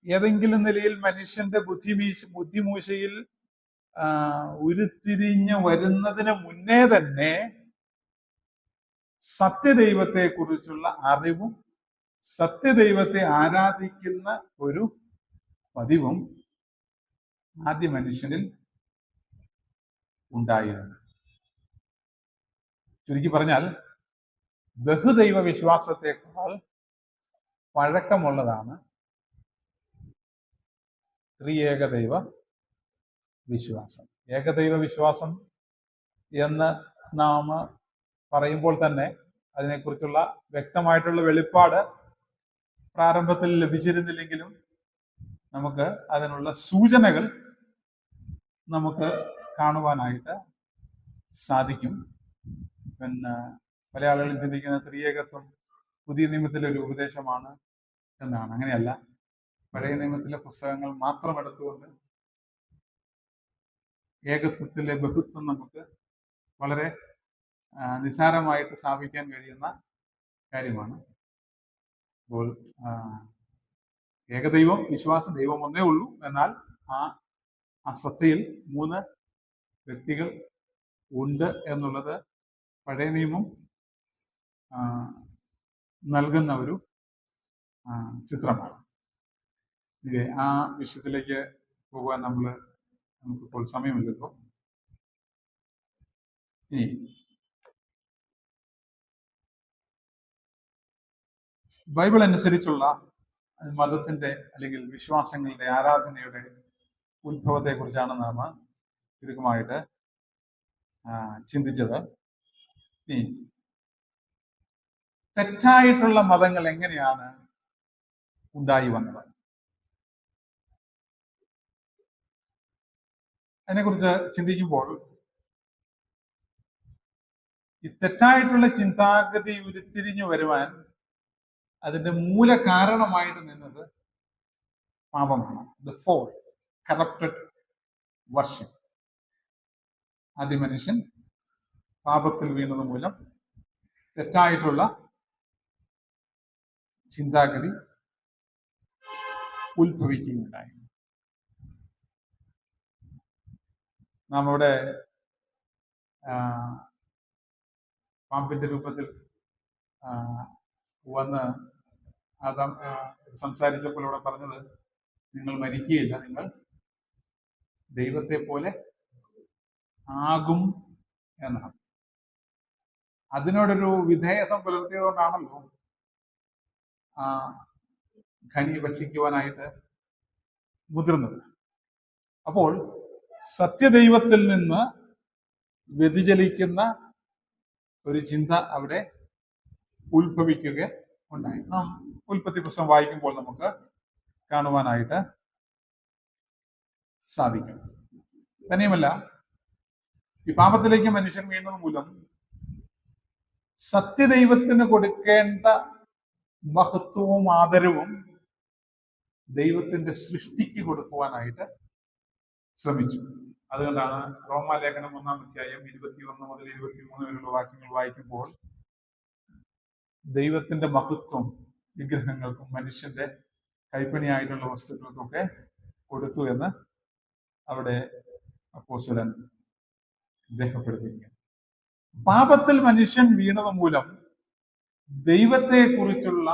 ഏതെങ്കിലും നിലയിൽ മനുഷ്യന്റെ ബുദ്ധിമൂശയിൽ ഉരുത്തിരിഞ്ഞ് വരുന്നതിന് മുന്നേ തന്നെ സത്യദൈവത്തെ കുറിച്ചുള്ള അറിവും സത്യദൈവത്തെ ആരാധിക്കുന്ന ഒരു പതിവും ആദ്യ മനുഷ്യനിൽ ഉണ്ടായിരുന്നു. ചുരുക്കി പറഞ്ഞാൽ ബഹുദൈവ വിശ്വാസത്തെക്കാൾ പഴക്കമുള്ളതാണ് ത്രിയേകദൈവ വിശ്വാസം. ഏകദൈവ വിശ്വാസം എന്ന് നാം പറയുമ്പോൾ തന്നെ അതിനെക്കുറിച്ചുള്ള വ്യക്തമായിട്ടുള്ള വെളിപ്പാട് പ്രാരംഭത്തിൽ ലഭിച്ചിരുന്നില്ലെങ്കിലും നമുക്ക് അതിനുള്ള സൂചനകൾ നമുക്ക് കാണുവാനായിട്ട് സാധിക്കും. പിന്നെ പല ആളുകളും ചിന്തിക്കുന്ന ത്രിയേകത്വം പുതിയ നിയമത്തിലെ ഒരു ഉപദേശമാണ് എന്നാണ്. അങ്ങനെയല്ല. പഴയ നിയമത്തിലെ പുസ്തകങ്ങൾ മാത്രം എടുത്തുകൊണ്ട് ഏകത്വത്തിലെ ബഹുത്വം നമുക്ക് വളരെ നിസ്സാരമായിട്ട് സ്ഥാപിക്കാൻ കഴിയുന്ന കാര്യമാണ്. അപ്പോൾ ഏകദൈവം വിശ്വാസം, ദൈവം ഒന്നേ ഉള്ളൂ. എന്നാൽ ആ സത്തയിൽ 3 വ്യക്തികൾ ഉണ്ട് എന്നുള്ളത് പഴയ നിയമം നൽകുന്ന ഒരു ചിത്രമാണ്. ആ വിഷയത്തിലേക്ക് പോകാൻ നമുക്കിപ്പോൾ സമയമില്ലല്ലോ. ഇനി ബൈബിൾ അനുസരിച്ചുള്ള മതത്തിന്റെ അല്ലെങ്കിൽ വിശ്വാസങ്ങളുടെ ആരാധനയുടെ ഉത്ഭവത്തെ കുറിച്ചാണ് നാം ചുരുക്കമായിട്ട് ചിന്തിച്ചത്. ഇനി തെറ്റായിട്ടുള്ള മതങ്ങൾ എങ്ങനെയാണ് ഉണ്ടായി വന്നത്, അതിനെക്കുറിച്ച് ചിന്തിക്കുമ്പോൾ ഈ തെറ്റായിട്ടുള്ള ചിന്താഗതി ഉരുത്തിരിഞ്ഞു വരുവാൻ അതിന്റെ മൂല കാരണമായിട്ട് നിന്നത് പാപമാണ്. The fall, corrupted worship. ആദ്യ മനുഷ്യൻ പാപത്തിൽ വീണത് മൂലം തെറ്റായിട്ടുള്ള ചിന്താഗതി ഉത്ഭവിക്കുകയുണ്ടായി. നാം ഇവിടെ പാമ്പിന്റെ രൂപത്തിൽ വന്ന് സംസാരിച്ചപ്പോൾ ഇവിടെ പറഞ്ഞത്, നിങ്ങൾ മരിക്കുകയില്ല, നിങ്ങൾ ദൈവത്തെ പോലെ ആകും എന്നാണ്. അതിനോടൊരു വിധേയത്വം പുലർത്തിയതുകൊണ്ടാണല്ലോ ഖനി ഭക്ഷിക്കുവാനായിട്ട് മുതിർന്നത്. അപ്പോൾ സത്യദൈവത്തിൽ നിന്ന് വ്യതിചലിക്കുന്ന ഒരു ചിന്ത അവിടെ ഉത്ഭവിക്കുക ഉണ്ടായി. നാം ഉൽപ്പത്തി പുസ്തകം വായിക്കുമ്പോൾ നമുക്ക് കാണുവാനായിട്ട് സാധിക്കും. തന്നെയുമല്ല, ഈ പാപത്തിലേക്ക് മനുഷ്യൻ വീണത് മൂലം സത്യദൈവത്തിന് കൊടുക്കേണ്ട മഹത്വവും ആദരവും ദൈവത്തിന്റെ സൃഷ്ടിക്ക് കൊടുക്കുവാനായിട്ട് ശ്രമിച്ചു. അതുകൊണ്ടാണ് റോമാലേഖനം 1-ാം അധ്യായം 21 മുതൽ 23 വരെയുള്ള വാക്യങ്ങൾ വായിക്കുമ്പോൾ ദൈവത്തിന്റെ മഹത്വം വിഗ്രഹങ്ങൾക്കും മനുഷ്യന്റെ കൈപ്പണിയായിട്ടുള്ള വസ്തുക്കൾക്കൊക്കെ കൊടുത്തു എന്ന് അവിടെ അപ്പോസ്തലൻ രേഖപ്പെടുത്തിയിരിക്കുന്നു. പാപത്തിൽ മനുഷ്യൻ വീണത് മൂലം ദൈവത്തെ കുറിച്ചുള്ള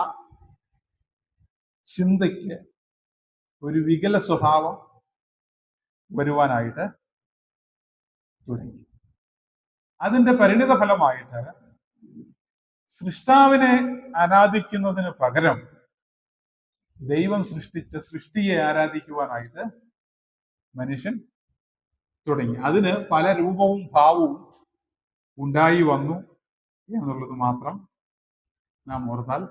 ചിന്തയ്ക്ക് ഒരു വികല സ്വഭാവം വരുവാനായിട്ട് തുടങ്ങി. അതിന്റെ പരിണിത ഫലമായിട്ട് സൃഷ്ടാവിനെ ആരാധിക്കുന്നതിന് പകരം ദൈവം സൃഷ്ടിച്ച സൃഷ്ടിയെ ആരാധിക്കുവാനായിട്ട് മനുഷ്യൻ തുടങ്ങി. അതിന് പല രൂപവും ഭാവവും ഉണ്ടായി വന്നു എന്നുള്ളത് മാത്രം നാം ഓർത്താൽ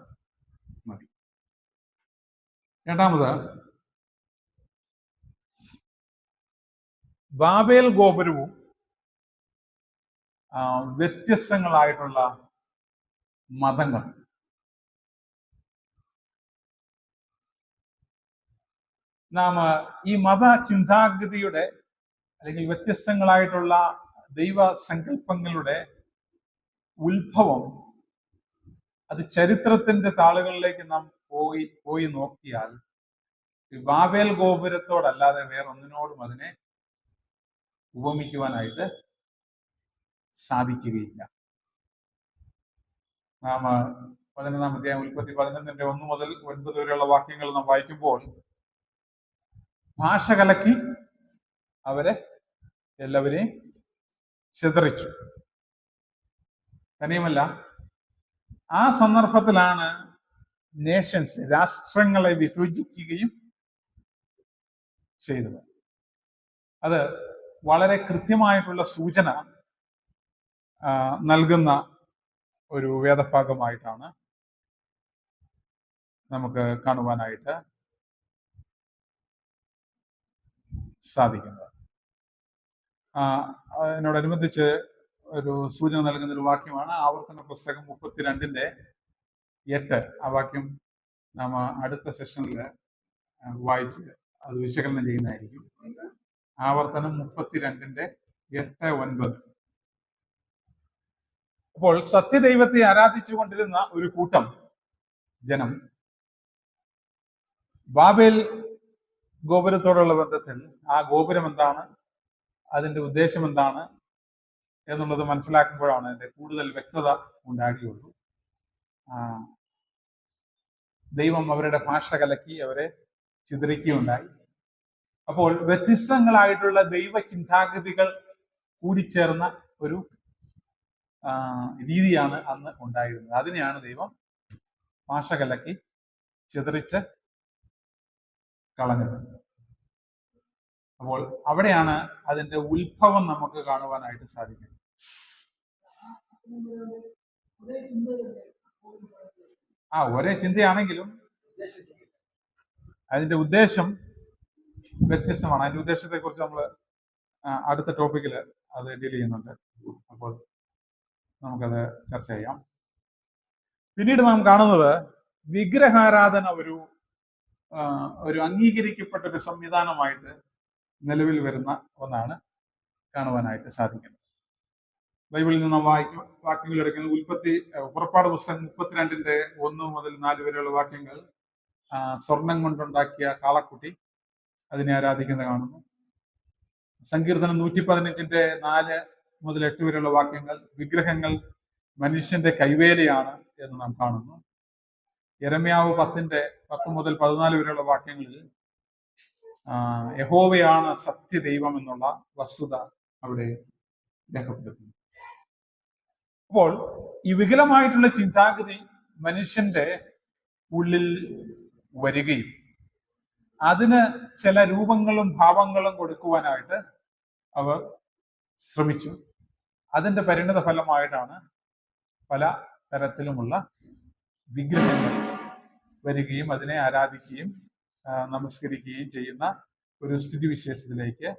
മതി. രണ്ടാമത്, ബാബേൽ ഗോപുരവും വ്യത്യസ്തങ്ങളായിട്ടുള്ള മതങ്ങൾ. നാം ഈ മത ചിന്താഗതിയുടെ അല്ലെങ്കിൽ വ്യത്യസ്തങ്ങളായിട്ടുള്ള ദൈവ സങ്കല്പങ്ങളുടെ ഉത്ഭവം, അത് ചരിത്രത്തിന്റെ താളുകളിലേക്ക് നാം പോയി നോക്കിയാൽ ബാബേൽ ഗോപുരത്തോടല്ലാതെ വേറൊന്നിനോടും അതിനെ ഉപമിക്കുവാനായിട്ട് സാധിക്കുകയില്ല. നാം 11-ാം അധ്യായം ഉൽപ്പത്തി 11-ന്റെ 1 മുതൽ 9 വരെയുള്ള വാക്യങ്ങൾ നാം വായിക്കുമ്പോൾ ഭാഷ കലക്കി അവരെ എല്ലാവരെയും ചിതറിച്ചു. തന്നെയുമല്ല, ആ സന്ദർഭത്തിലാണ് നേഷൻസ്, രാഷ്ട്രങ്ങളെ വിഭജിക്കുകയും ചെയ്തത്. അത് വളരെ കൃത്യമായിട്ടുള്ള സൂചന നൽകുന്ന ഒരു വേദഭാഗമായിട്ടാണ് നമുക്ക് കാണുവാനായിട്ട് സാധിക്കുന്നത്. അതിനോടനുബന്ധിച്ച് ഒരു സൂചന നൽകുന്ന ഒരു വാക്യമാണ് ആവർത്തന പുസ്തകം 32-ന്റെ 8. ആ വാക്യം നാം അടുത്ത സെഷനിൽ വായിച്ച് അത് വിശകലനം ചെയ്യുന്നതായിരിക്കും. ആവർത്തനം 32-ന്റെ 8-9. അപ്പോൾ സത്യദൈവത്തെ ആരാധിച്ചു കൊണ്ടിരുന്ന ഒരു കൂട്ടം ജനം ബാബേൽ ഗോപുരത്തോടുള്ള ബന്ധത്തിൽ ആ ഗോപുരം എന്താണ്, അതിന്റെ ഉദ്ദേശം എന്താണ് എന്നുള്ളത് മനസ്സിലാക്കുമ്പോഴാണ് അതിന്റെ കൂടുതൽ വ്യക്തത ഉണ്ടാകുകയുള്ളൂ. ദൈവം അവരുടെ ഭാഷ കലക്കി അവരെ ചിതറിക്കുകയുണ്ടായി. അപ്പോൾ വ്യത്യസ്തങ്ങളായിട്ടുള്ള ദൈവ ചിന്താഗതികൾ കൂടിച്ചേർന്ന ഒരു രീതിയാണ് അന്ന് ഉണ്ടായിരുന്നത്. അതിനെയാണ് ദൈവം ഭാഷ കലക്കി ചിതറിച്ച് കളഞ്ഞത്. അപ്പോൾ അവിടെയാണ് അതിന്റെ ഉത്ഭവം നമുക്ക് കാണുവാനായിട്ട് സാധിക്കുന്നത്. ഒരേ ചിന്തയാണെങ്കിലും അതിന്റെ ഉദ്ദേശം വ്യത്യസ്തമാണ്. അതിന്റെ ഉദ്ദേശത്തെ കുറിച്ച് നമ്മൾ അടുത്ത ടോപ്പിക്കിൽ അത് ഡീൽ ചെയ്യുന്നുണ്ട്. അപ്പോൾ നമുക്കത് ചർച്ച ചെയ്യാം. പിന്നീട് നാം കാണുന്നത് വിഗ്രഹാരാധന ഒരു അംഗീകരിക്കപ്പെട്ട ഒരു സംവിധാനമായിട്ട് നിലവിൽ വരുന്ന ഒന്നാണ് കാണുവാനായിട്ട് സാധിക്കുന്നത്. ബൈബിളിൽ നിന്ന് വാക്യങ്ങൾ എടുക്കുന്നത് പുറപ്പാട് പുസ്തകം 32:1 മുതൽ 4 വരെയുള്ള വാക്യങ്ങൾ. സ്വർണം കൊണ്ടുണ്ടാക്കിയ കാളക്കുട്ടി, അതിനെ ആരാധിക്കുന്ന കാണുന്നു. സങ്കീർത്തനം 115:4 മുതൽ 8 വരെയുള്ള വാക്യങ്ങൾ, വിഗ്രഹങ്ങൾ മനുഷ്യന്റെ കൈവേലയാണ് എന്ന് നാം കാണുന്നു. യെരമ്യാവ് 10 മുതൽ 14 വരെയുള്ള വാക്യങ്ങളിൽ യഹോവയാണ് സത്യദൈവം എന്നുള്ള വസ്തുത അവിടെ രേഖപ്പെടുത്തുന്നു. അപ്പോൾ ഈ വികലമായിട്ടുള്ള ചിന്താഗതി മനുഷ്യന്റെ ഉള്ളിൽ വരികയും അതിന് ചില രൂപങ്ങളും ഭാവങ്ങളും കൊടുക്കുവാനായിട്ട് അവർ ശ്രമിച്ചു. അതിന്റെ പരിണിത ഫലമായിട്ടാണ് പല തരത്തിലുമുള്ള വിഗ്രഹങ്ങൾ വരികയും അതിനെ ആരാധിക്കുകയും നമസ്കരിക്കുകയും ചെയ്യുന്ന ഒരു സ്ഥിതിവിശേഷത്തിലേക്ക്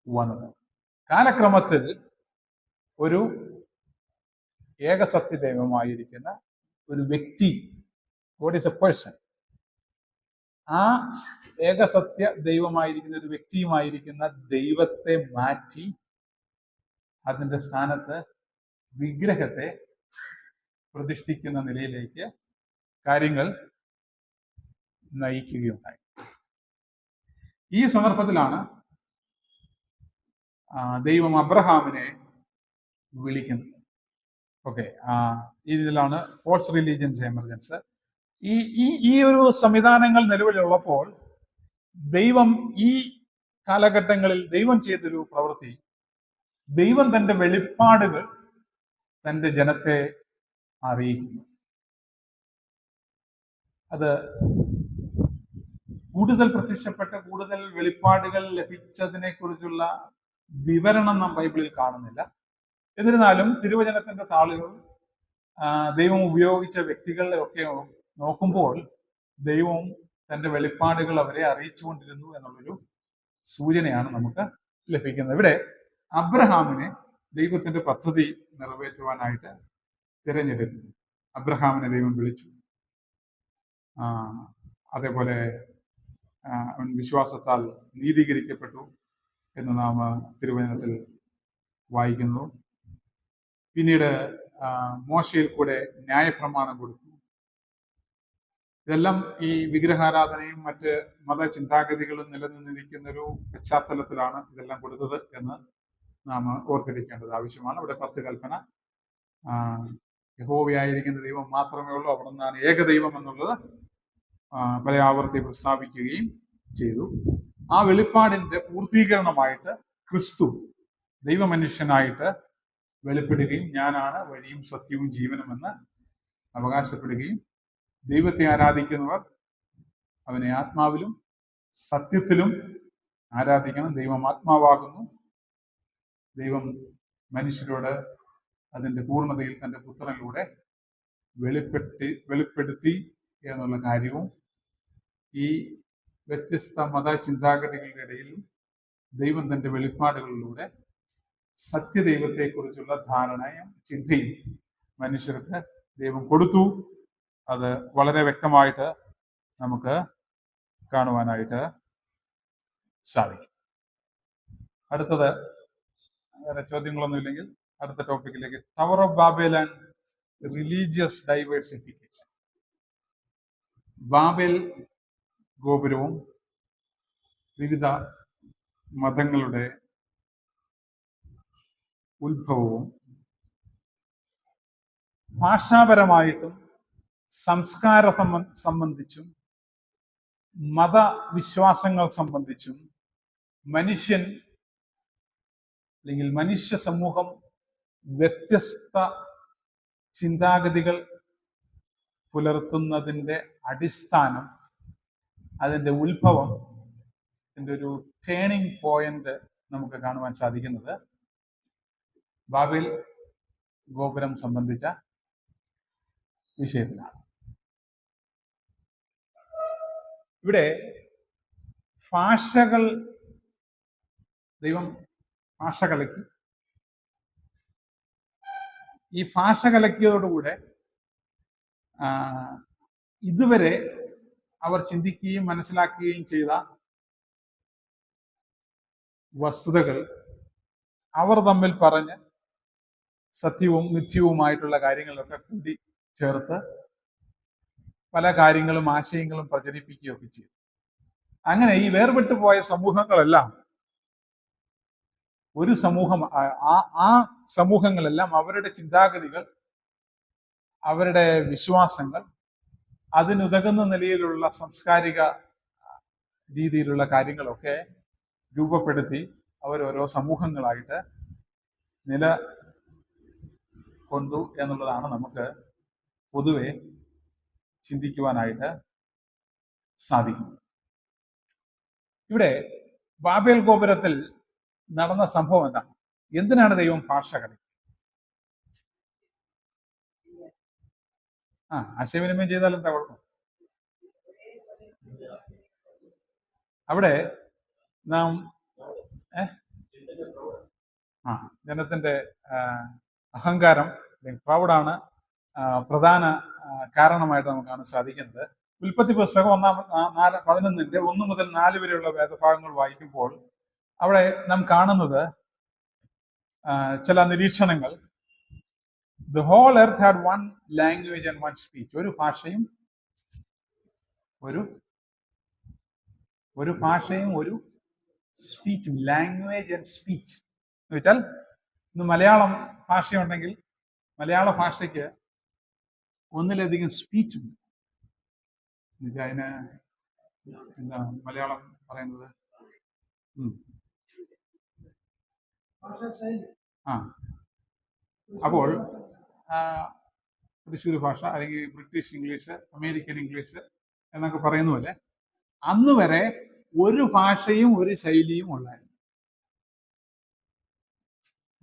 വന്നത്. കാലക്രമത്തിൽ ഒരു ഏകസത്യ ദൈവമായിരിക്കുന്ന ഒരു വ്യക്തി, ഗോഡ് ഈസ് എ പേഴ്സൺ, ആ ഏകസത്യ ദൈവമായിരിക്കുന്ന ഒരു വ്യക്തിയുമായിരിക്കുന്ന ദൈവത്തെ മാറ്റി അതിന്റെ സ്ഥാനത്ത് വിഗ്രഹത്തെ പ്രതിഷ്ഠിക്കുന്ന നിലയിലേക്ക് കാര്യങ്ങൾ നയിക്കുകയുണ്ടായി. ഈ സന്ദർഭത്തിലാണ് ദൈവം അബ്രഹാമിനെ വിളിക്കുന്നത്. ഓക്കെ, ഇതിലാണ് ഫോൾസ് റിലീജിയൻസ് എമർജൻസ്. ഈ ഒരു സംവിധാനങ്ങൾ നിലവിലുള്ളപ്പോൾ ദൈവം ഈ കാലഘട്ടങ്ങളിൽ ദൈവം ചെയ്തൊരു പ്രവൃത്തി, ദൈവം തന്റെ വെളിപ്പാടുകൾ തന്റെ ജനത്തെ അറിയിക്കുന്നു. അത് കൂടുതൽ പ്രത്യക്ഷപ്പെട്ട കൂടുതൽ വെളിപ്പാടുകൾ ലഭിച്ചതിനെ കുറിച്ചുള്ള വിവരണം നാം ബൈബിളിൽ കാണുന്നില്ല. എന്നിരുന്നാലും തിരുവചനത്തിന്റെ താളുകൾ ദൈവം ഉപയോഗിച്ച വ്യക്തികളെ ഒക്കെ നോക്കുമ്പോൾ ദൈവം തന്റെ വെളിപ്പാടുകൾ അവരെ അറിയിച്ചുകൊണ്ടിരുന്നു എന്നുള്ളൊരു സൂചനയാണ് നമുക്ക് ലഭിക്കുന്നത്. ഇവിടെ അബ്രഹാമിനെ ദൈവത്തിന്റെ പദ്ധതി നിറവേറ്റുവാനായിട്ട് തിരഞ്ഞെടുക്കുന്നു. അബ്രഹാമിനെ ദൈവം വിളിച്ചു. അതേപോലെ അവൻ വിശ്വാസത്താൽ നീതീകരിക്കപ്പെട്ടു എന്ന് നാം തിരുവചനത്തിൽ വായിക്കുന്നു. പിന്നീട് മോശയിൽ കൂടെ ന്യായപ്രമാണം കൊടുത്തു. ഇതെല്ലാം ഈ വിഗ്രഹാരാധനയും മറ്റ് മതചിന്താഗതികളും നിലനിന്നിരിക്കുന്ന ഒരു പശ്ചാത്തലത്തിലാണ് ഇതെല്ലാം കൊടുത്തത് എന്ന് നാം ഓർത്തിരിക്കേണ്ടത് ആവശ്യമാണ്. ഇവിടെ 10 കൽപ്പന, യഹോവയായിരിക്കുന്ന ദൈവം മാത്രമേ ഉള്ളൂ, അവിടെ നിന്നാണ് ഏകദൈവം എന്നുള്ളത് പല ആവർത്തി പ്രസ്താവിക്കുകയും ചെയ്തു. ആ വെളിപ്പാടിന്റെ പൂർത്തീകരണമായിട്ട് ക്രിസ്തു ദൈവമനുഷ്യനായിട്ട് വെളിപ്പെടുകയും ഞാനാണ് വഴിയും സത്യവും ജീവനുമെന്ന് അവകാശപ്പെടുകയും ദൈവത്തെ ആരാധിക്കുന്നവർ അവനെ ആത്മാവിലും സത്യത്തിലും ആരാധിക്കണം. ദൈവം ആത്മാവാകുന്നു. ദൈവം മനുഷ്യരോട് അതിന്റെ പൂർണ്ണതയിൽ തന്റെ പുത്രനിലൂടെ വെളിപ്പെടുത്തി എന്നുള്ള കാര്യവും ഈ വ്യത്യസ്ത മത ചിന്താഗതികളുടെ ഇടയിലും ദൈവം തന്റെ വെളിപ്പാടുകളിലൂടെ സത്യദൈവത്തെക്കുറിച്ചുള്ള ധാരണയും ചിന്തയും മനുഷ്യർക്ക് ദൈവം കൊടുത്തു. അത് വളരെ വ്യക്തമായിട്ട് നമുക്ക് കാണുവാനായിട്ട് സാധിക്കും. അടുത്തത് വേറെ ചോദ്യങ്ങളൊന്നും ഇല്ലെങ്കിൽ അടുത്ത ടോപ്പിക്കിലേക്ക്. Tower of Babel and religious diversification. Babel ഗോപുരവും വിവിധ മതങ്ങളുടെ ഉത്ഭവവും ഭാഷാപരമായിട്ടും സംസ്കാര സംബന്ധിച്ചും മതവിശ്വാസങ്ങൾ സംബന്ധിച്ചും മനുഷ്യൻ അല്ലെങ്കിൽ മനുഷ്യ സമൂഹം വ്യത്യസ്ത ചിന്താഗതികൾ പുലർത്തുന്നതിൻ്റെ അടിസ്ഥാനം, അതിൻ്റെ ഉത്ഭവം, അതിൻ്റെ ഒരു ടേണിംഗ് പോയിന്റ് നമുക്ക് കാണുവാൻ സാധിക്കുന്നത് ബാബേൽ ഗോപുരം സംബന്ധിച്ച വിഷയത്തിലാണ്. ഇവിടെ ഭാഷകൾ, ദൈവം ഭാഷ കലക്കി. ഈ ഭാഷ കലക്കിയതോടുകൂടെ ഇതുവരെ അവർ ചിന്തിക്കുകയും മനസ്സിലാക്കുകയും ചെയ്ത വസ്തുതകൾ അവർ തമ്മിൽ പറഞ്ഞ് സത്യവും മിഥ്യവുമായിട്ടുള്ള കാര്യങ്ങളൊക്കെ കൂടി ചേർത്ത് പല കാര്യങ്ങളും ആശയങ്ങളും പ്രചരിപ്പിക്കുകയൊക്കെ ചെയ്തു. അങ്ങനെ ഈ വേർപെട്ടു പോയ സമൂഹങ്ങളെല്ലാം ഒരു സമൂഹം, ആ സമൂഹങ്ങളെല്ലാം അവരുടെ ചിന്താഗതികൾ, അവരുടെ വിശ്വാസങ്ങൾ, അതിനുതകുന്ന നിലയിലുള്ള സാംസ്കാരിക രീതിയിലുള്ള കാര്യങ്ങളൊക്കെ രൂപപ്പെടുത്തി അവർ ഓരോ സമൂഹങ്ങളായിട്ട് നില കൊണ്ടു എന്നുള്ളതാണ് നമുക്ക് പൊതുവെ ചിന്തിക്കുവാനായിട്ട് സാധിക്കും. ഇവിടെ ബാബേൽ ഗോപുരത്തിൽ നടന്ന സംഭവം എന്താണ്? എന്തിനാണ് ദൈവം ഭാഷ കലക്കി? ആശയവിനിമയം ചെയ്താൽ എന്താ കുഴപ്പം? അവിടെ നാം ജനത്തിന്റെ അഹങ്കാരം, പ്രൗഡാണ് പ്രധാന കാരണമായിട്ട് നമുക്ക് കാണാൻ സാധിക്കുന്നത്. ഉൽപ്പത്തി പുസ്തകം 11 1 മുതൽ 4 വരെയുള്ള വേദഭാഗങ്ങൾ വായിക്കുമ്പോൾ അവിടെ നാം കാണുന്നത് ചില നിരീക്ഷണങ്ങൾ. The whole earth had one language and one speech. ഒരു ഭാഷയും ഒരു സ്പീച്ചും. ലാംഗ്വേജ് ആൻഡ് സ്പീച്ച് എന്ന് വെച്ചാൽ, ഇന്ന് മലയാളം ഭാഷയുണ്ടെങ്കിൽ മലയാള ഭാഷയ്ക്ക് ഒന്നിലധികം സ്പീച്ചുണ്ട്. അതിന് എന്താ മലയാളം പറയുന്നത്? അപ്പോൾ തൃശ്ശൂർ ഭാഷ അല്ലെങ്കിൽ ബ്രിട്ടീഷ് ഇംഗ്ലീഷ്, അമേരിക്കൻ ഇംഗ്ലീഷ് എന്നൊക്കെ പറയുന്ന പോലെ അന്ന് വരെ ഒരു ഭാഷയും ഒരു ശൈലിയും ഉള്ളായിരുന്നു.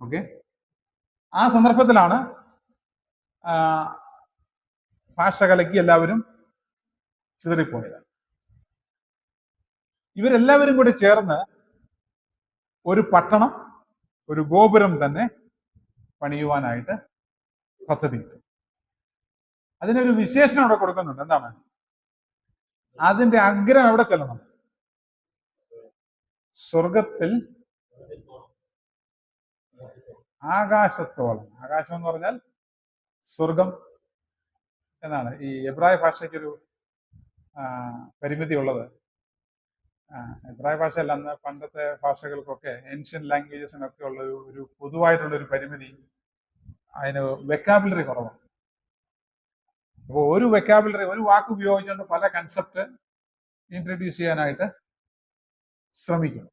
ഓക്കെ, ആ സന്ദർഭത്തിലാണ് ഭാഷ കലക്കി എല്ലാവരും ചിതറിപ്പോയത്. ഇവരെല്ലാവരും കൂടി ചേർന്ന് ഒരു പട്ടണം, ഒരു ഗോപുരം തന്നെ പണിയുവാനായിട്ട് പദ്ധതിയിട്ടു. അതിനൊരു വിശേഷണം അവിടെ കൊടുക്കുന്നുണ്ട്. എന്താണ്? അതിന്റെ അഗ്രം എവിടെ ചെല്ലണം? സ്വർഗത്തിൽ ആകാശത്തോളം. ആകാശം എന്ന് പറഞ്ഞാൽ സ്വർഗം എന്നാണ്. ഈ എബ്രായ ഭാഷയ്ക്കൊരു പരിമിതി ഉള്ളത്. എബ്രായ ഭാഷയല്ല, അന്ന് പണ്ടത്തെ ഭാഷകൾക്കൊക്കെ, ഏൻഷ്യൻ ലാംഗ്വേജസിനൊക്കെ ഉള്ള ഒരു പൊതുവായിട്ടുള്ള ഒരു പരിമിതി, അതിന് വെക്കാബുലറി കുറവാണ്. അപ്പോൾ ഒരു വെക്കാബുലറി, ഒരു വാക്ക് ഉപയോഗിച്ചുകൊണ്ട് പല കൺസെപ്റ്റ് ഇൻട്രൊഡ്യൂസ് ചെയ്യാനായിട്ട് ശ്രമിക്കും.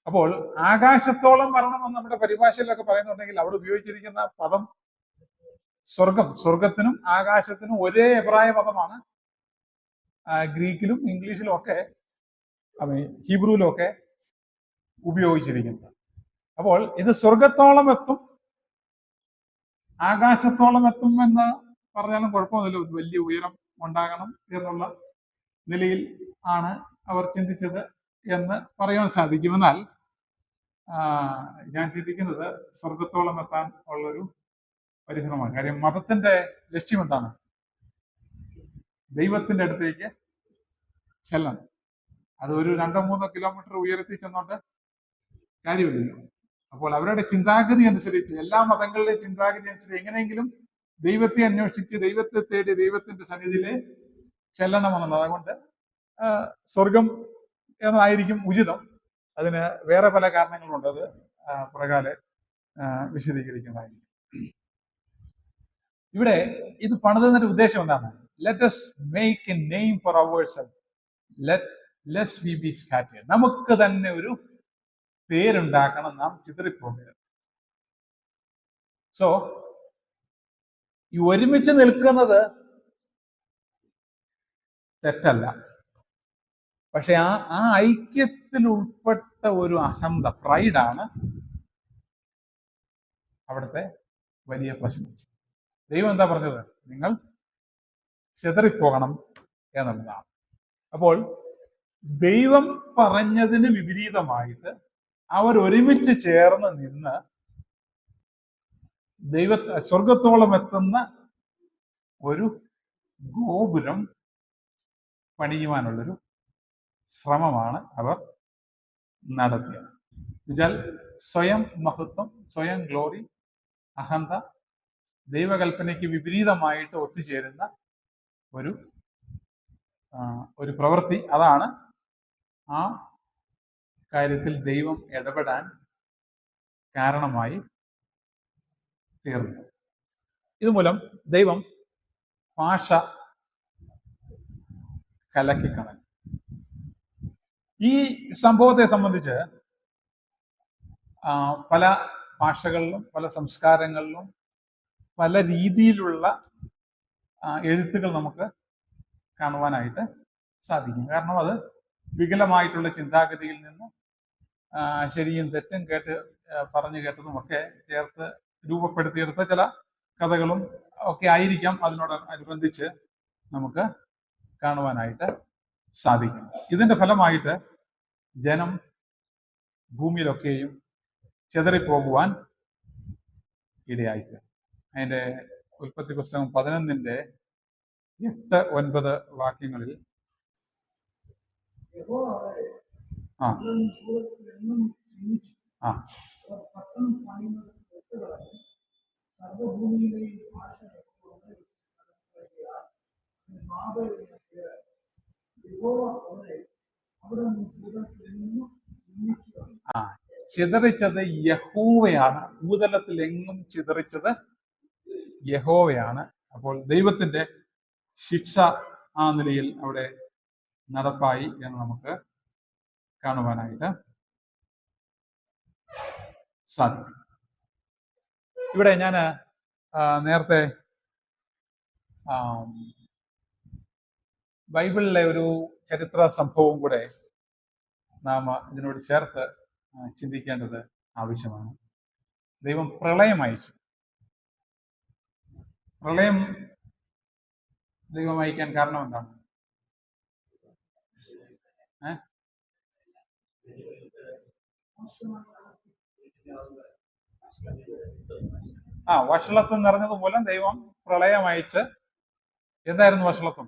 അപ്പോൾ ആകാശത്തോളം വരണമെന്ന് നമ്മുടെ പരിഭാഷയിലൊക്കെ പറയുന്നുണ്ടെങ്കിൽ അവിടെ ഉപയോഗിച്ചിരിക്കുന്ന പദം സ്വർഗം. സ്വർഗത്തിനും ആകാശത്തിനും ഒരേ എബ്രായ പദമാണ് ഗ്രീക്കിലും ഇംഗ്ലീഷിലും ഒക്കെ, ഹീബ്രുവിലും ഒക്കെ ഉപയോഗിച്ചിരിക്കുന്നത്. അപ്പോൾ ഇത് സ്വർഗത്തോളം എത്തും, ആകാശത്തോളം എത്തും എന്ന് പറഞ്ഞാലും കുഴപ്പമൊന്നുമില്ല. ഒരു വലിയ ഉയരം ഉണ്ടാകണം എന്നുള്ള നിലയിൽ ആണ് അവർ ചിന്തിച്ചത് എന്ന് പറയാൻ സാധിക്കും. എന്നാൽ ഞാൻ ചിന്തിക്കുന്നത് സ്വർഗത്തോളം എത്താൻ ഉള്ളൊരു പരിശ്രമമാണ്. കാര്യം മതത്തിന്റെ ലക്ഷ്യം എന്താണ്? ദൈവത്തിന്റെ അടുത്തേക്ക് ചെല്ലണം. അത് ഒരു 2-3 കിലോമീറ്റർ ഉയരത്തിൽ ചെന്നോണ്ട് കാര്യമില്ലല്ലോ. അപ്പോൾ അവരുടെ ചിന്താഗതി അനുസരിച്ച്, എല്ലാ മതങ്ങളുടെയും ചിന്താഗതി അനുസരിച്ച് എങ്ങനെയെങ്കിലും ദൈവത്തെ അന്വേഷിച്ച്, ദൈവത്തെ തേടി, ദൈവത്തിന്റെ സന്നിധിയിലെ ചെല്ലണമെന്നുള്ളത്. അതുകൊണ്ട് സ്വർഗം എന്നായിരിക്കും ഉചിതം. അതിന് വേറെ പല കാരണങ്ങളുണ്ട്, അത് പ്രകാലെ വിശദീകരിക്കുന്നതായിരിക്കും. ഇവിടെ ഇത് പണിതതിന്റെ ഉദ്ദേശം എന്താണ്? Let us make a name for ourselves, lest we be scattered. നമുക്ക് തന്നെ ഒരു പേരുണ്ടാക്കണം, നാം ചിതറിപ്പോകരുത്. സോ ഈ ഒരുമിച്ച് നിൽക്കുന്നത് തെറ്റല്ല, പക്ഷെ ആ ഐക്യത്തിൽ ഉൾപ്പെട്ട ഒരു അഹന്ത, പ്രൈഡാണ് അവിടുത്തെ വലിയ പ്രശ്നം. ദൈവം എന്താ പറഞ്ഞത്? നിങ്ങൾ ചിതറിപ്പോകണം എന്നുള്ളതാണ്. അപ്പോൾ ദൈവം പറഞ്ഞതിന് വിപരീതമായിട്ട് അവർ ഒരുമിച്ച് ചേർന്ന് നിന്ന് സ്വർഗത്തോളം എത്തുന്ന ഒരു ഗോപുരം പണിയുവാനുള്ളൊരു ശ്രമമാണ് അവർ നടത്തിയത്. എന്നുവെച്ചാൽ സ്വയം മഹത്വം, സ്വയം ഗ്ലോറി, അഹന്ത, ദൈവകൽപ്പനയ്ക്ക് വിപരീതമായിട്ട് ഒത്തുചേരുന്ന ഒരു പ്രവൃത്തി. അതാണ് ആ കാര്യത്തിൽ ദൈവം ഇടപെടാൻ കാരണമായി തീർന്നു. ഇതുമൂലം ദൈവം ഭാഷ കലക്കിക്കളഞ്ഞു. ഈ സംഭവത്തെ സംബന്ധിച്ച് പല ഭാഷകളിലും പല സംസ്കാരങ്ങളിലും പല രീതിയിലുള്ള എഴുത്തുകൾ നമുക്ക് കാണുവാനായിട്ട് സാധിക്കും. കാരണം അത് വികലമായിട്ടുള്ള ചിന്താഗതിയിൽ നിന്ന് ശരിയും തെറ്റും പറഞ്ഞു കേട്ടതും ഒക്കെ ചേർത്ത് രൂപപ്പെടുത്തിയെടുത്ത ചില കഥകളും ഒക്കെ ആയിരിക്കാം അതിനോടനുബന്ധിച്ച് നമുക്ക് കാണുവാനായിട്ട് സാധിക്കും. ഇതിന്റെ ഫലമായിട്ട് ജനം ഭൂമിയിലൊക്കെയും ചിതറിപ്പോകുവാൻ ഇടയായിട്ട്. അതിന്റെ ഉൽപ്പത്തി പുസ്തകം 11:8-9 വാക്യങ്ങളിൽ ചിതറിച്ചത് യഹോവയാണ്. ഭൂതലത്തിൽ എങ്ങും ചിതറിച്ചത് യഹോവയാണ്. അപ്പോൾ ദൈവത്തിന്റെ ശിക്ഷ ആ നിലയിൽ അവിടെ നടപ്പായി എന്ന് നമുക്ക് കാണുവാനായിട്ട് സാധിക്കും. ഇവിടെ ഞാൻ നേരത്തെ ബൈബിളിലെ ഒരു ചരിത്ര സംഭവം കൂടെ നാം ഇതിനോട് ചേർത്ത് ചിന്തിക്കേണ്ടത് ആവശ്യമാണ്. ദൈവം പ്രളയം അയച്ചു. പ്രളയം ദൈവം അയക്കാൻ കാരണം എന്താണ്? വഷളത്വം നിറഞ്ഞത് മൂലം ദൈവം പ്രളയം അയച്ച്. എന്തായിരുന്നു വഷളത്വം?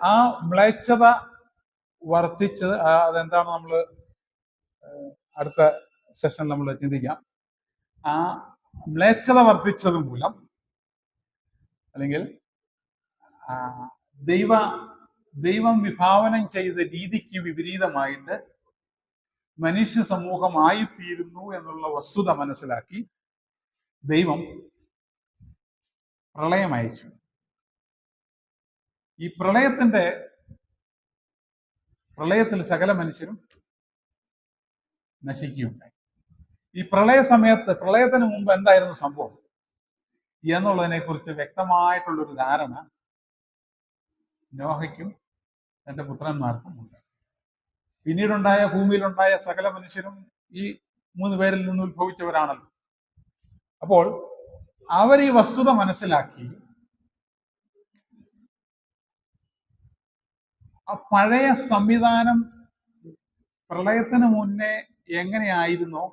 ആ മ്ലേച്ഛത വർദ്ധിച്ചത്. അതെന്താണ് നമ്മൾ അടുത്ത സെഷനിൽ നമ്മൾ ചിന്തിക്കാം. ആ മ്ലേച്ഛത വർദ്ധിച്ചത് മൂലം, അല്ലെങ്കിൽ ദൈവം വിഭാവനം ചെയ്ത രീതിക്ക് വിപരീതമായിട്ട് മനുഷ്യ സമൂഹമായിത്തീരുന്നു എന്നുള്ള വസ്തുത മനസ്സിലാക്കി ദൈവം പ്രളയം അയച്ചു. ഈ പ്രളയത്തിൽ സകല മനുഷ്യരും നശിക്കുകയുണ്ടായി. ഈ പ്രളയത്തിന് മുമ്പ് എന്തായിരുന്നു സംഭവം എന്നുള്ളതിനെ കുറിച്ച് വ്യക്തമായിട്ടുള്ളൊരു ധാരണ നോഹയ്ക്കും തന്റെ പുത്രന്മാർക്കും ഉണ്ട്. പിന്നീടുണ്ടായ ഭൂമിയിലുണ്ടായ സകല മനുഷ്യരും ഈ 3 പേരിൽ നിന്ന് ഉത്ഭവിച്ചവരാണല്ലോ. അപ്പോൾ അവർ ഈ വസ്തുത മനസ്സിലാക്കി ആ പഴയ സംവിധാനം പ്രളയത്തിന് മുന്നേ എങ്ങനെയായിരുന്നോ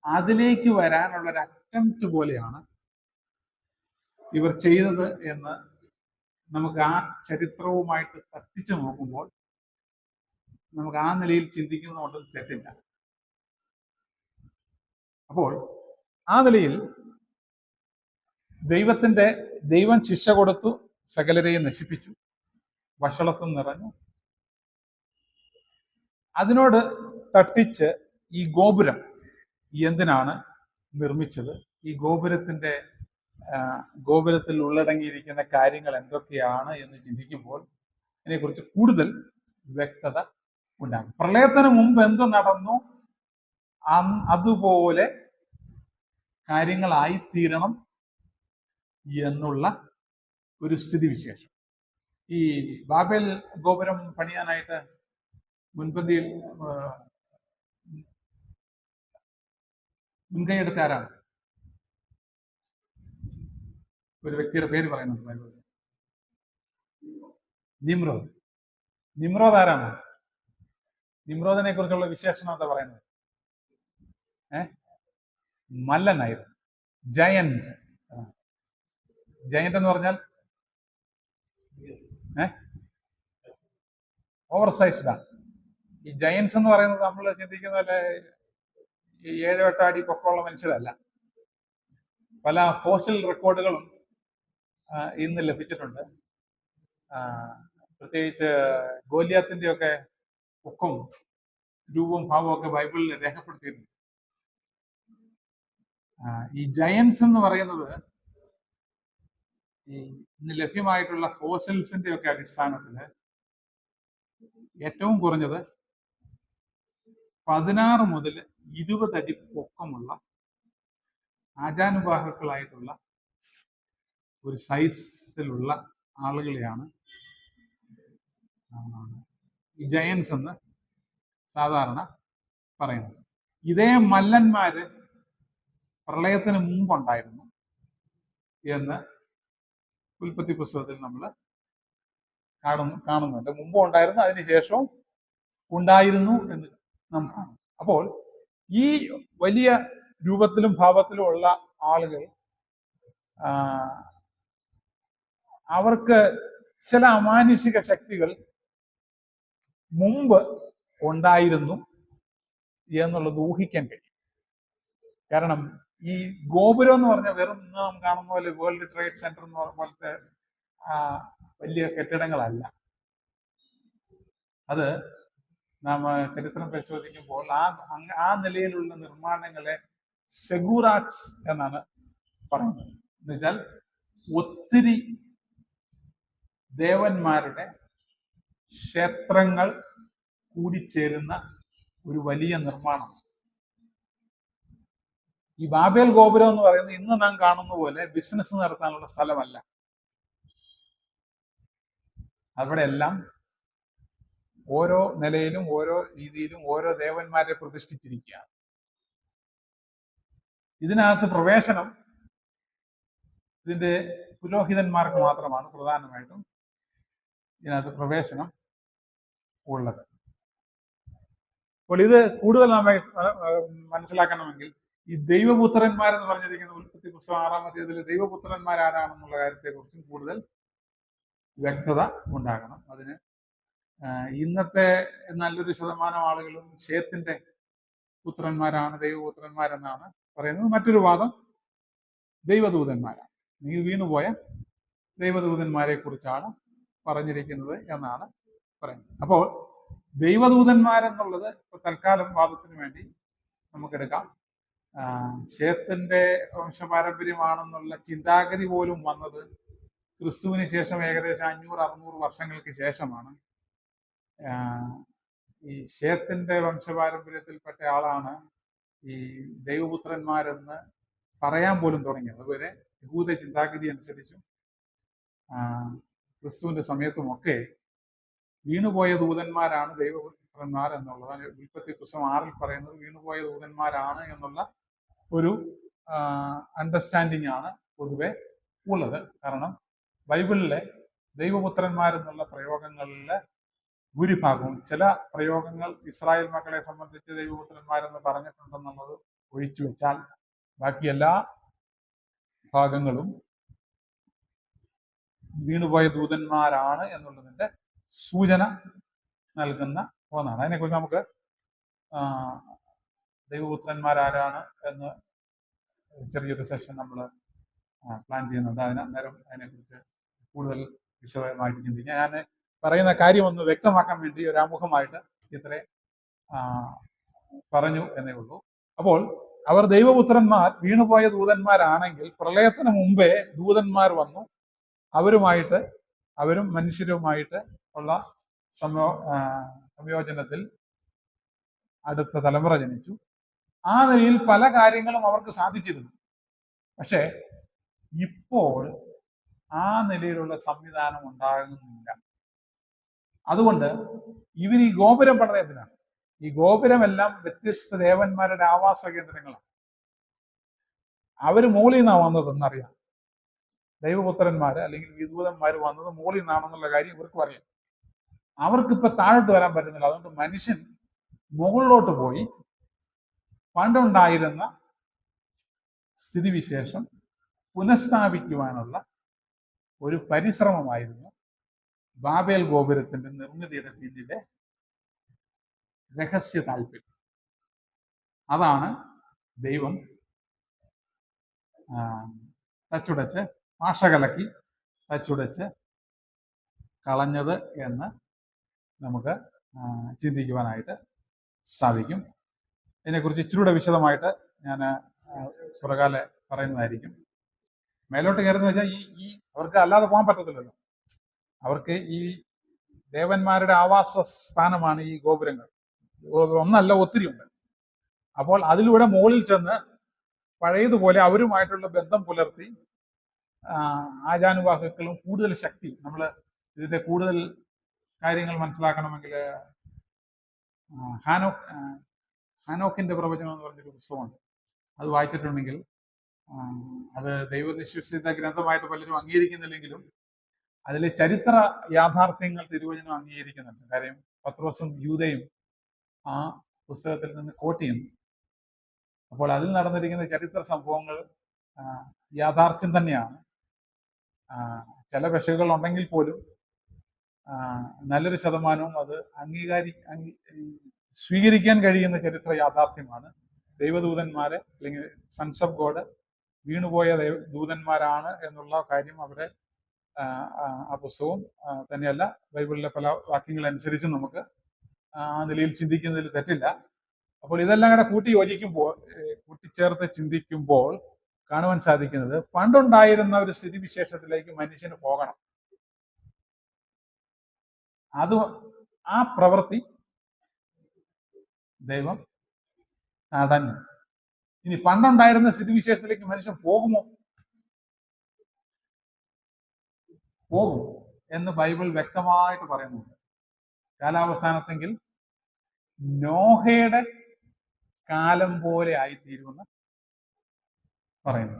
അതിലേക്ക് വരാനുള്ള ഒരു അറ്റംപ്റ്റ് പോലെയാണ് ഇവർ ചെയ്തത് എന്ന് നമുക്ക് ആ ചരിത്രവുമായിട്ട് തട്ടിച്ചു നോക്കുമ്പോൾ നമുക്ക് ആ നിലയിൽ ചിന്തിക്കുന്നതുകൊണ്ട് തെറ്റില്ല. അപ്പോൾ ആ നിലയിൽ ദൈവം ശിക്ഷ കൊടുത്തു, സകലരെയും നശിപ്പിച്ചു, വഷളത്വം നിറഞ്ഞു. അതിനോട് തട്ടിച്ച് ഈ ഗോപുരം എന്തിനാണ് നിർമ്മിച്ചത്, ഈ ഗോപുരത്തിൽ ഉള്ളടങ്ങിയിരിക്കുന്ന കാര്യങ്ങൾ എന്തൊക്കെയാണ് എന്ന് ചിന്തിക്കുമ്പോൾ അതിനെക്കുറിച്ച് കൂടുതൽ വ്യക്തത ഉണ്ടാകും. പ്രളയത്തിന് മുമ്പ് എന്ത് നടന്നു അതുപോലെ കാര്യങ്ങളായിത്തീരണം എന്നുള്ള ഒരു സ്ഥിതിവിശേഷം. ഈ ബാബേൽ ഗോപുരം പണിയാനായിട്ട് മുൻപന്തിയിൽ മുൻകൈയെടുത്ത ആരാണ്? ഒരു വ്യക്തിയുടെ പേര് പറയുന്നുണ്ട് ബൈബിളിൽ. നിമ്രോദ്. നിമ്രോദ് ആരാണ്? നിമ്രോദിനെ കുറിച്ചുള്ള വിശേഷണം എന്താ പറയുന്നത്? മല്ലനായിരുന്നു. ജയന്റ്. ജയന്റ് എന്ന് പറഞ്ഞാൽ ഓവർ സൈസ്ഡ് ആണ്. ഈ ജയൻസ് എന്ന് പറയുന്നത് നമ്മൾ ചിന്തിക്കുന്ന പോലെ ഈ 7-8 അടി പൊക്കമുള്ള മനുഷ്യരല്ല. പല ഫോസിൽ റെക്കോർഡുകളും ഇന്ന് ലഭിച്ചിട്ടുണ്ട്. പ്രത്യേകിച്ച് ഗോലിയാത്തിന്റെ ഒക്കെ പൊക്കവും രൂപവും ഭാവവും ഒക്കെ ബൈബിളിൽ രേഖപ്പെടുത്തിയിട്ടുണ്ട്. ഈ ജയൻസ് എന്ന് പറയുന്നത് ഈ ഇന്ന് ലഭ്യമായിട്ടുള്ള ഫോസിൽസിന്റെ ഒക്കെ അടിസ്ഥാനത്തില് ഏറ്റവും കുറഞ്ഞത് 16 മുതൽ 20 അടി പൊക്കമുള്ള ആജാനുബാഹുക്കളായിട്ടുള്ള ഒരു സൈസിലുള്ള ആളുകളെയാണ് ഈ ജയൻസ് എന്ന് സാധാരണ പറയുന്നത്. ഇതേ മല്ലന്മാര് പ്രളയത്തിന് മുമ്പുണ്ടായിരുന്നു എന്ന് ഉൽപ്പത്തി പുസ്തകത്തിൽ നമ്മൾ കാണുന്നുണ്ട്. മുമ്പും ഉണ്ടായിരുന്നു, അതിനുശേഷവും ഉണ്ടായിരുന്നു എന്ന് നാം കാണും. അപ്പോൾ ഈ വലിയ രൂപത്തിലും ഭാവത്തിലും ഉള്ള ആളുകൾ അവർക്ക് ചില അമാനുഷിക ശക്തികൾ മുമ്പ് ഉണ്ടായിരുന്നു എന്നുള്ളത് ഊഹിക്കാൻ കഴിയും. കാരണം ഈ ഗോപുരം എന്ന് പറഞ്ഞാൽ വെറും നാം കാണുന്ന പോലെ വേൾഡ് ട്രേഡ് സെന്റർ എന്ന് പറഞ്ഞ പോലത്തെ വലിയ കെട്ടിടങ്ങളല്ല. അത് നാം ചരിത്രം പരിശോധിക്കുമ്പോൾ ആ നിലയിലുള്ള നിർമ്മാണങ്ങളെ സെഗൂറാറ്റ്സ് എന്നാണ് പറയുന്നത്. എന്നുവെച്ചാൽ ഒത്തിരി ദേവന്മാരുടെ ക്ഷേത്രങ്ങൾ കൂടിച്ചേരുന്ന ഒരു വലിയ നിർമ്മാണം. ഈ ബാബേൽ ഗോപുരം എന്ന് പറയുന്നത് ഇന്ന് നാം കാണുന്ന പോലെ ബിസിനസ് നടത്താനുള്ള സ്ഥലമല്ല. അവിടെ എല്ലാം ഓരോ നിലയിലും ഓരോ രീതിയിലും ഓരോ ദേവന്മാരെ പ്രതിഷ്ഠിച്ചിരിക്കുകയാണ്. ഇതിനകത്ത് പ്രവേശനം ഇതിന്റെ പുരോഹിതന്മാർക്ക് മാത്രമാണ് പ്രധാനമായിട്ടും ഇതിനകത്ത് പ്രവേശനം ഉള്ളത്. അപ്പോൾ ഇത് കൂടുതൽ നാം മനസ്സിലാക്കണമെങ്കിൽ ഈ ദൈവപുത്രന്മാരെന്ന് പറഞ്ഞിരിക്കുന്ന ഉൽപ്പത്തി പുസ്തകം 6-ാം അധ്യായത്തിൽ ദൈവപുത്രന്മാർ ആരാണെന്നുള്ള കാര്യത്തെക്കുറിച്ചും കൂടുതൽ വ്യക്തത ഉണ്ടാകണം. അതിന് ഇന്നത്തെ നല്ലൊരു ശതമാനം ആളുകളും ശേത്തിന്റെ പുത്രന്മാരാണ് ദൈവപുത്രന്മാരെന്നാണ് പറയുന്നത്. മറ്റൊരു വാദം ദൈവദൂതന്മാരാണ്, നീ വീണുപോയ ദൈവദൂതന്മാരെ കുറിച്ചാണ് പറഞ്ഞിരിക്കുന്നത് എന്നാണ് പറയുന്നത്. അപ്പോൾ ദൈവദൂതന്മാരെന്നുള്ളത് തൽക്കാലം വാദത്തിന് വേണ്ടി നമുക്കെടുക്കാം. ശേത്തിന്റെ വംശപാരമ്പര്യമാണെന്നുള്ള ചിന്താഗതി പോലും വന്നത് ക്രിസ്തുവിന് ശേഷം ഏകദേശം 500-600 വർഷങ്ങൾക്ക് ശേഷമാണ്. ഈ ശേത്തിന്റെ വംശപാരമ്പര്യത്തിൽപ്പെട്ട ആളാണ് ഈ ദൈവപുത്രന്മാരെന്ന് പറയാൻ പോലും തുടങ്ങിയത്. അതുപോലെ യഹൂദ ചിന്താഗതി അനുസരിച്ചും ക്രിസ്തുവിന്റെ സമയത്തുമൊക്കെ വീണുപോയ ദൂതന്മാരാണ് ദൈവപുത്രന്മാർ എന്നുള്ളത് ഉൽപ്പത്തി പുസ്തകം 6-ൽ പറയുന്നത് വീണുപോയ ദൂതന്മാരാണ് എന്നുള്ള ഒരു അണ്ടർസ്റ്റാൻഡിങ് ആണ് പൊതുവെ ഉള്ളത്. കാരണം ബൈബിളിലെ ദൈവപുത്രന്മാരെന്നുള്ള പ്രയോഗങ്ങളിലെ ഭൂരിഭാഗവും, ചില പ്രയോഗങ്ങൾ ഇസ്രായേൽ മക്കളെ സംബന്ധിച്ച് ദൈവപുത്രന്മാരെന്ന് പറഞ്ഞിട്ടുണ്ടെന്നുള്ളത് ഒഴിച്ചു വെച്ചാൽ ബാക്കി എല്ലാ ഭാഗങ്ങളും വീണുപോയ ദൂതന്മാരാണ് എന്നുള്ളതിന്റെ സൂചന നൽകുന്ന ഒന്നാണ്. അതിനെക്കുറിച്ച് നമുക്ക് ദൈവപുത്രന്മാരാരാണ് എന്ന് ചെറിയൊരു സെഷൻ നമ്മൾ പ്ലാൻ ചെയ്യുന്നുണ്ട്. അന്നേരം അതിനെക്കുറിച്ച് കൂടുതൽ വിശദമായിട്ട് ചിന്തിക്കാം. ഞാൻ പറയുന്ന കാര്യം ഒന്ന് വ്യക്തമാക്കാൻ വേണ്ടി ഒരു ആമുഖമായിട്ട് ഇത്രേ പറഞ്ഞു എന്നേ ഉള്ളൂ. അപ്പോൾ അവർ ദൈവപുത്രന്മാർ വീണുപോയ ദൂതന്മാരാണെങ്കിൽ പ്രളയത്തിന് മുമ്പേ ദൂതന്മാർ വന്നു അവരും മനുഷ്യരുമായിട്ട് ഉള്ള സംയോജനത്തിൽ അടുത്ത തലമുറ ജനിച്ചു. ആ നിലയിൽ പല കാര്യങ്ങളും അവർക്ക് സാധിച്ചിരുന്നു. പക്ഷെ ഇപ്പോൾ ആ നിലയിലുള്ള സംവിധാനം ഉണ്ടാകുന്നില്ല. അതുകൊണ്ട് ഇവർ ഈ ഗോപുരം പണിതതിനാണ്. ഈ ഗോപുരമെല്ലാം വ്യത്യസ്ത ദേവന്മാരുടെ ആവാസ കേന്ദ്രങ്ങളാണ്. അവര് മുകളിൽ നിന്നാണ് വന്നതെന്നറിയാം. ദൈവപുത്രന്മാര് അല്ലെങ്കിൽ വിദൂതന്മാര് വന്നത് മുകളിൽ നിന്നാണെന്നുള്ള കാര്യം ഇവർക്കും അറിയാം. അവർക്കിപ്പൊ താഴോട്ട് വരാൻ പറ്റുന്നില്ല. അതുകൊണ്ട് മനുഷ്യൻ മുകളിലോട്ട് പോയി പണ്ടുണ്ടായിരുന്ന സ്ഥിതിവിശേഷം പുനഃസ്ഥാപിക്കുവാനുള്ള ഒരു പരിശ്രമമായിരുന്നു ബാബേൽ ഗോപുരത്തിന്റെ നിർമ്മിതിയുടെ പിന്നിലെ രഹസ്യ താല്പര്യം. അതാണ് ദൈവം തച്ചുടച്ച് ഭാഷ കലക്കി തച്ചുടച്ച് കളഞ്ഞത് എന്ന് നമുക്ക് ചിന്തിക്കുവാനായിട്ട് സാധിക്കും. ഇതിനെക്കുറിച്ച് ഇച്ചിരൂടെ വിശദമായിട്ട് ഞാൻ പുറകാലെ പറയുന്നതായിരിക്കും. മേലോട്ട് കയറുന്ന വെച്ചാൽ ഈ അവർക്ക് അല്ലാതെ പോകാൻ പറ്റത്തില്ലല്ലോ. അവർക്ക് ഈ ദേവന്മാരുടെ ആവാസ സ്ഥാനമാണ് ഈ ഗോപുരങ്ങൾ. ഒന്നല്ല, ഒത്തിരി ഉണ്ട്. അപ്പോൾ അതിലൂടെ മുകളിൽ ചെന്ന് പഴയതുപോലെ അവരുമായിട്ടുള്ള ബന്ധം പുലർത്തി ആചാനുവാഹുക്കളും കൂടുതൽ ശക്തി, നമ്മൾ ഇതിന്റെ കൂടുതൽ കാര്യങ്ങൾ മനസ്സിലാക്കണമെങ്കിൽ ഹാനോക്കിന്റെ പ്രവചനം എന്ന് പറഞ്ഞൊരു പുസ്തകമുണ്ട്. അത് വായിച്ചിട്ടുണ്ടെങ്കിൽ അത് ദൈവനിശ്വസിത ഗ്രന്ഥമായിട്ട് പലരും അംഗീകരിക്കുന്നില്ലെങ്കിലും അതിലെ ചരിത്ര യാഥാർത്ഥ്യങ്ങൾ തിരുവചനം അംഗീകരിക്കുന്നുണ്ട്. കാര്യം പത്രോസും യൂദയും ആ പുസ്തകത്തിൽ നിന്ന് കോട്ട് ചെയ്യുന്നു. അപ്പോൾ അതിൽ നടന്നിരിക്കുന്ന ചരിത്ര സംഭവങ്ങൾ യാഥാർത്ഥ്യം തന്നെയാണ്. ചില പിശകുകൾ ഉണ്ടെങ്കിൽ പോലും നല്ലൊരു ശതമാനവും അത് സ്വീകരിക്കാൻ കഴിയുന്ന ചരിത്ര യാഥാർത്ഥ്യമാണ്. ദൈവദൂതന്മാരെ അല്ലെങ്കിൽ സൺസ് ഓഫ് ഗോഡ് വീണുപോയ ദൂതന്മാരാണ് എന്നുള്ള കാര്യം അവിടെ ആ പുസ്തകവും തന്നെയല്ല, ബൈബിളിലെ പല വാക്യങ്ങൾ അനുസരിച്ച് നമുക്ക് ആ നിലയിൽ ചിന്തിക്കുന്നതിൽ തെറ്റില്ല. അപ്പോൾ ഇതെല്ലാം കൂടെ കൂട്ടിച്ചേർത്ത് ചിന്തിക്കുമ്പോൾ കാണുവാൻ സാധിക്കുന്നത് പണ്ടുണ്ടായിരുന്ന ഒരു സ്ഥിതിവിശേഷത്തിലേക്ക് മനുഷ്യന് പോകണം. ആ പ്രവൃത്തി ദൈവം തടഞ്ഞു. ഇനി പണ്ടുണ്ടായിരുന്ന സ്ഥിതിവിശേഷത്തിലേക്ക് മനുഷ്യൻ പോകുമോ? പോകും എന്ന് ബൈബിൾ വ്യക്തമായിട്ട് പറയുന്നുണ്ട്. കാലാവസാനത്തെങ്കിൽ നോഹയുടെ കാലം പോലെ ആയിത്തീരുമെന്ന് പറയുന്നു.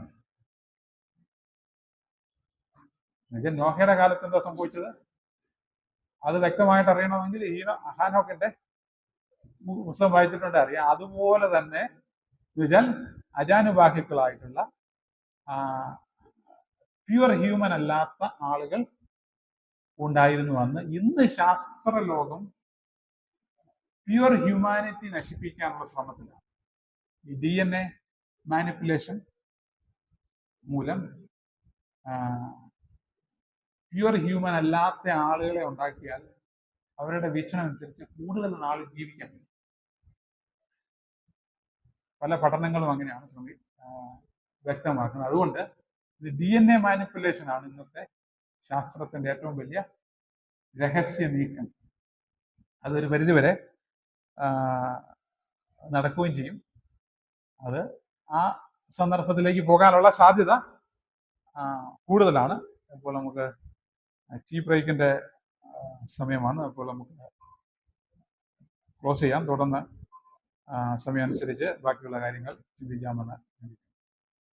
നോഹയുടെ കാലത്ത് എന്താ സംഭവിച്ചത് അത് വ്യക്തമായിട്ട് അറിയണമെങ്കിൽ ഈ ഹാനോക്കിന്റെ പുസ്തകം വായിച്ചിട്ടുണ്ട് അറിയാം. അതുപോലെ തന്നെ എന്നുവെച്ചാൽ അജാനുബാഹിക്കളായിട്ടുള്ള പ്യുവർ ഹ്യൂമൻ അല്ലാത്ത ആളുകൾ ഉണ്ടായിരുന്നു അന്ന്. ഇന്ന് ശാസ്ത്രലോകം പ്യുവർ ഹ്യൂമാനിറ്റി നശിപ്പിക്കാനുള്ള ശ്രമത്തിലാണ്. ഈ DNA മാനിപ്പുലേഷൻ മൂലം പ്യുവർ ഹ്യൂമൻ അല്ലാത്ത ആളുകളെ ഉണ്ടാക്കിയാൽ അവരുടെ വീക്ഷണം അനുസരിച്ച് കൂടുതൽ നാൾ ജീവിക്കാൻ പല പഠനങ്ങളും അങ്ങനെയാണ് വ്യക്തമാക്കുന്നത്. അതുകൊണ്ട് ഇത് DNA മാനിപ്പുലേഷൻ ആണ് ഇന്നത്തെ ശാസ്ത്രത്തിന്റെ ഏറ്റവും വലിയ രഹസ്യ നീക്കം. അതൊരു പരിധിവരെ നടക്കുകയും ചെയ്യും. അത് ആ സന്ദർഭത്തിലേക്ക് പോകാനുള്ള സാധ്യത കൂടുതലാണ്. അപ്പോൾ നമുക്ക് ടീ ബ്രേക്കിന്റെ സമയമാണ്. അപ്പോൾ നമുക്ക് ക്ലോസ് ചെയ്യാം. തുടർന്ന് സമയമനുസരിച്ച് ബാക്കിയുള്ള കാര്യങ്ങൾ ചിന്തിക്കാമെന്ന്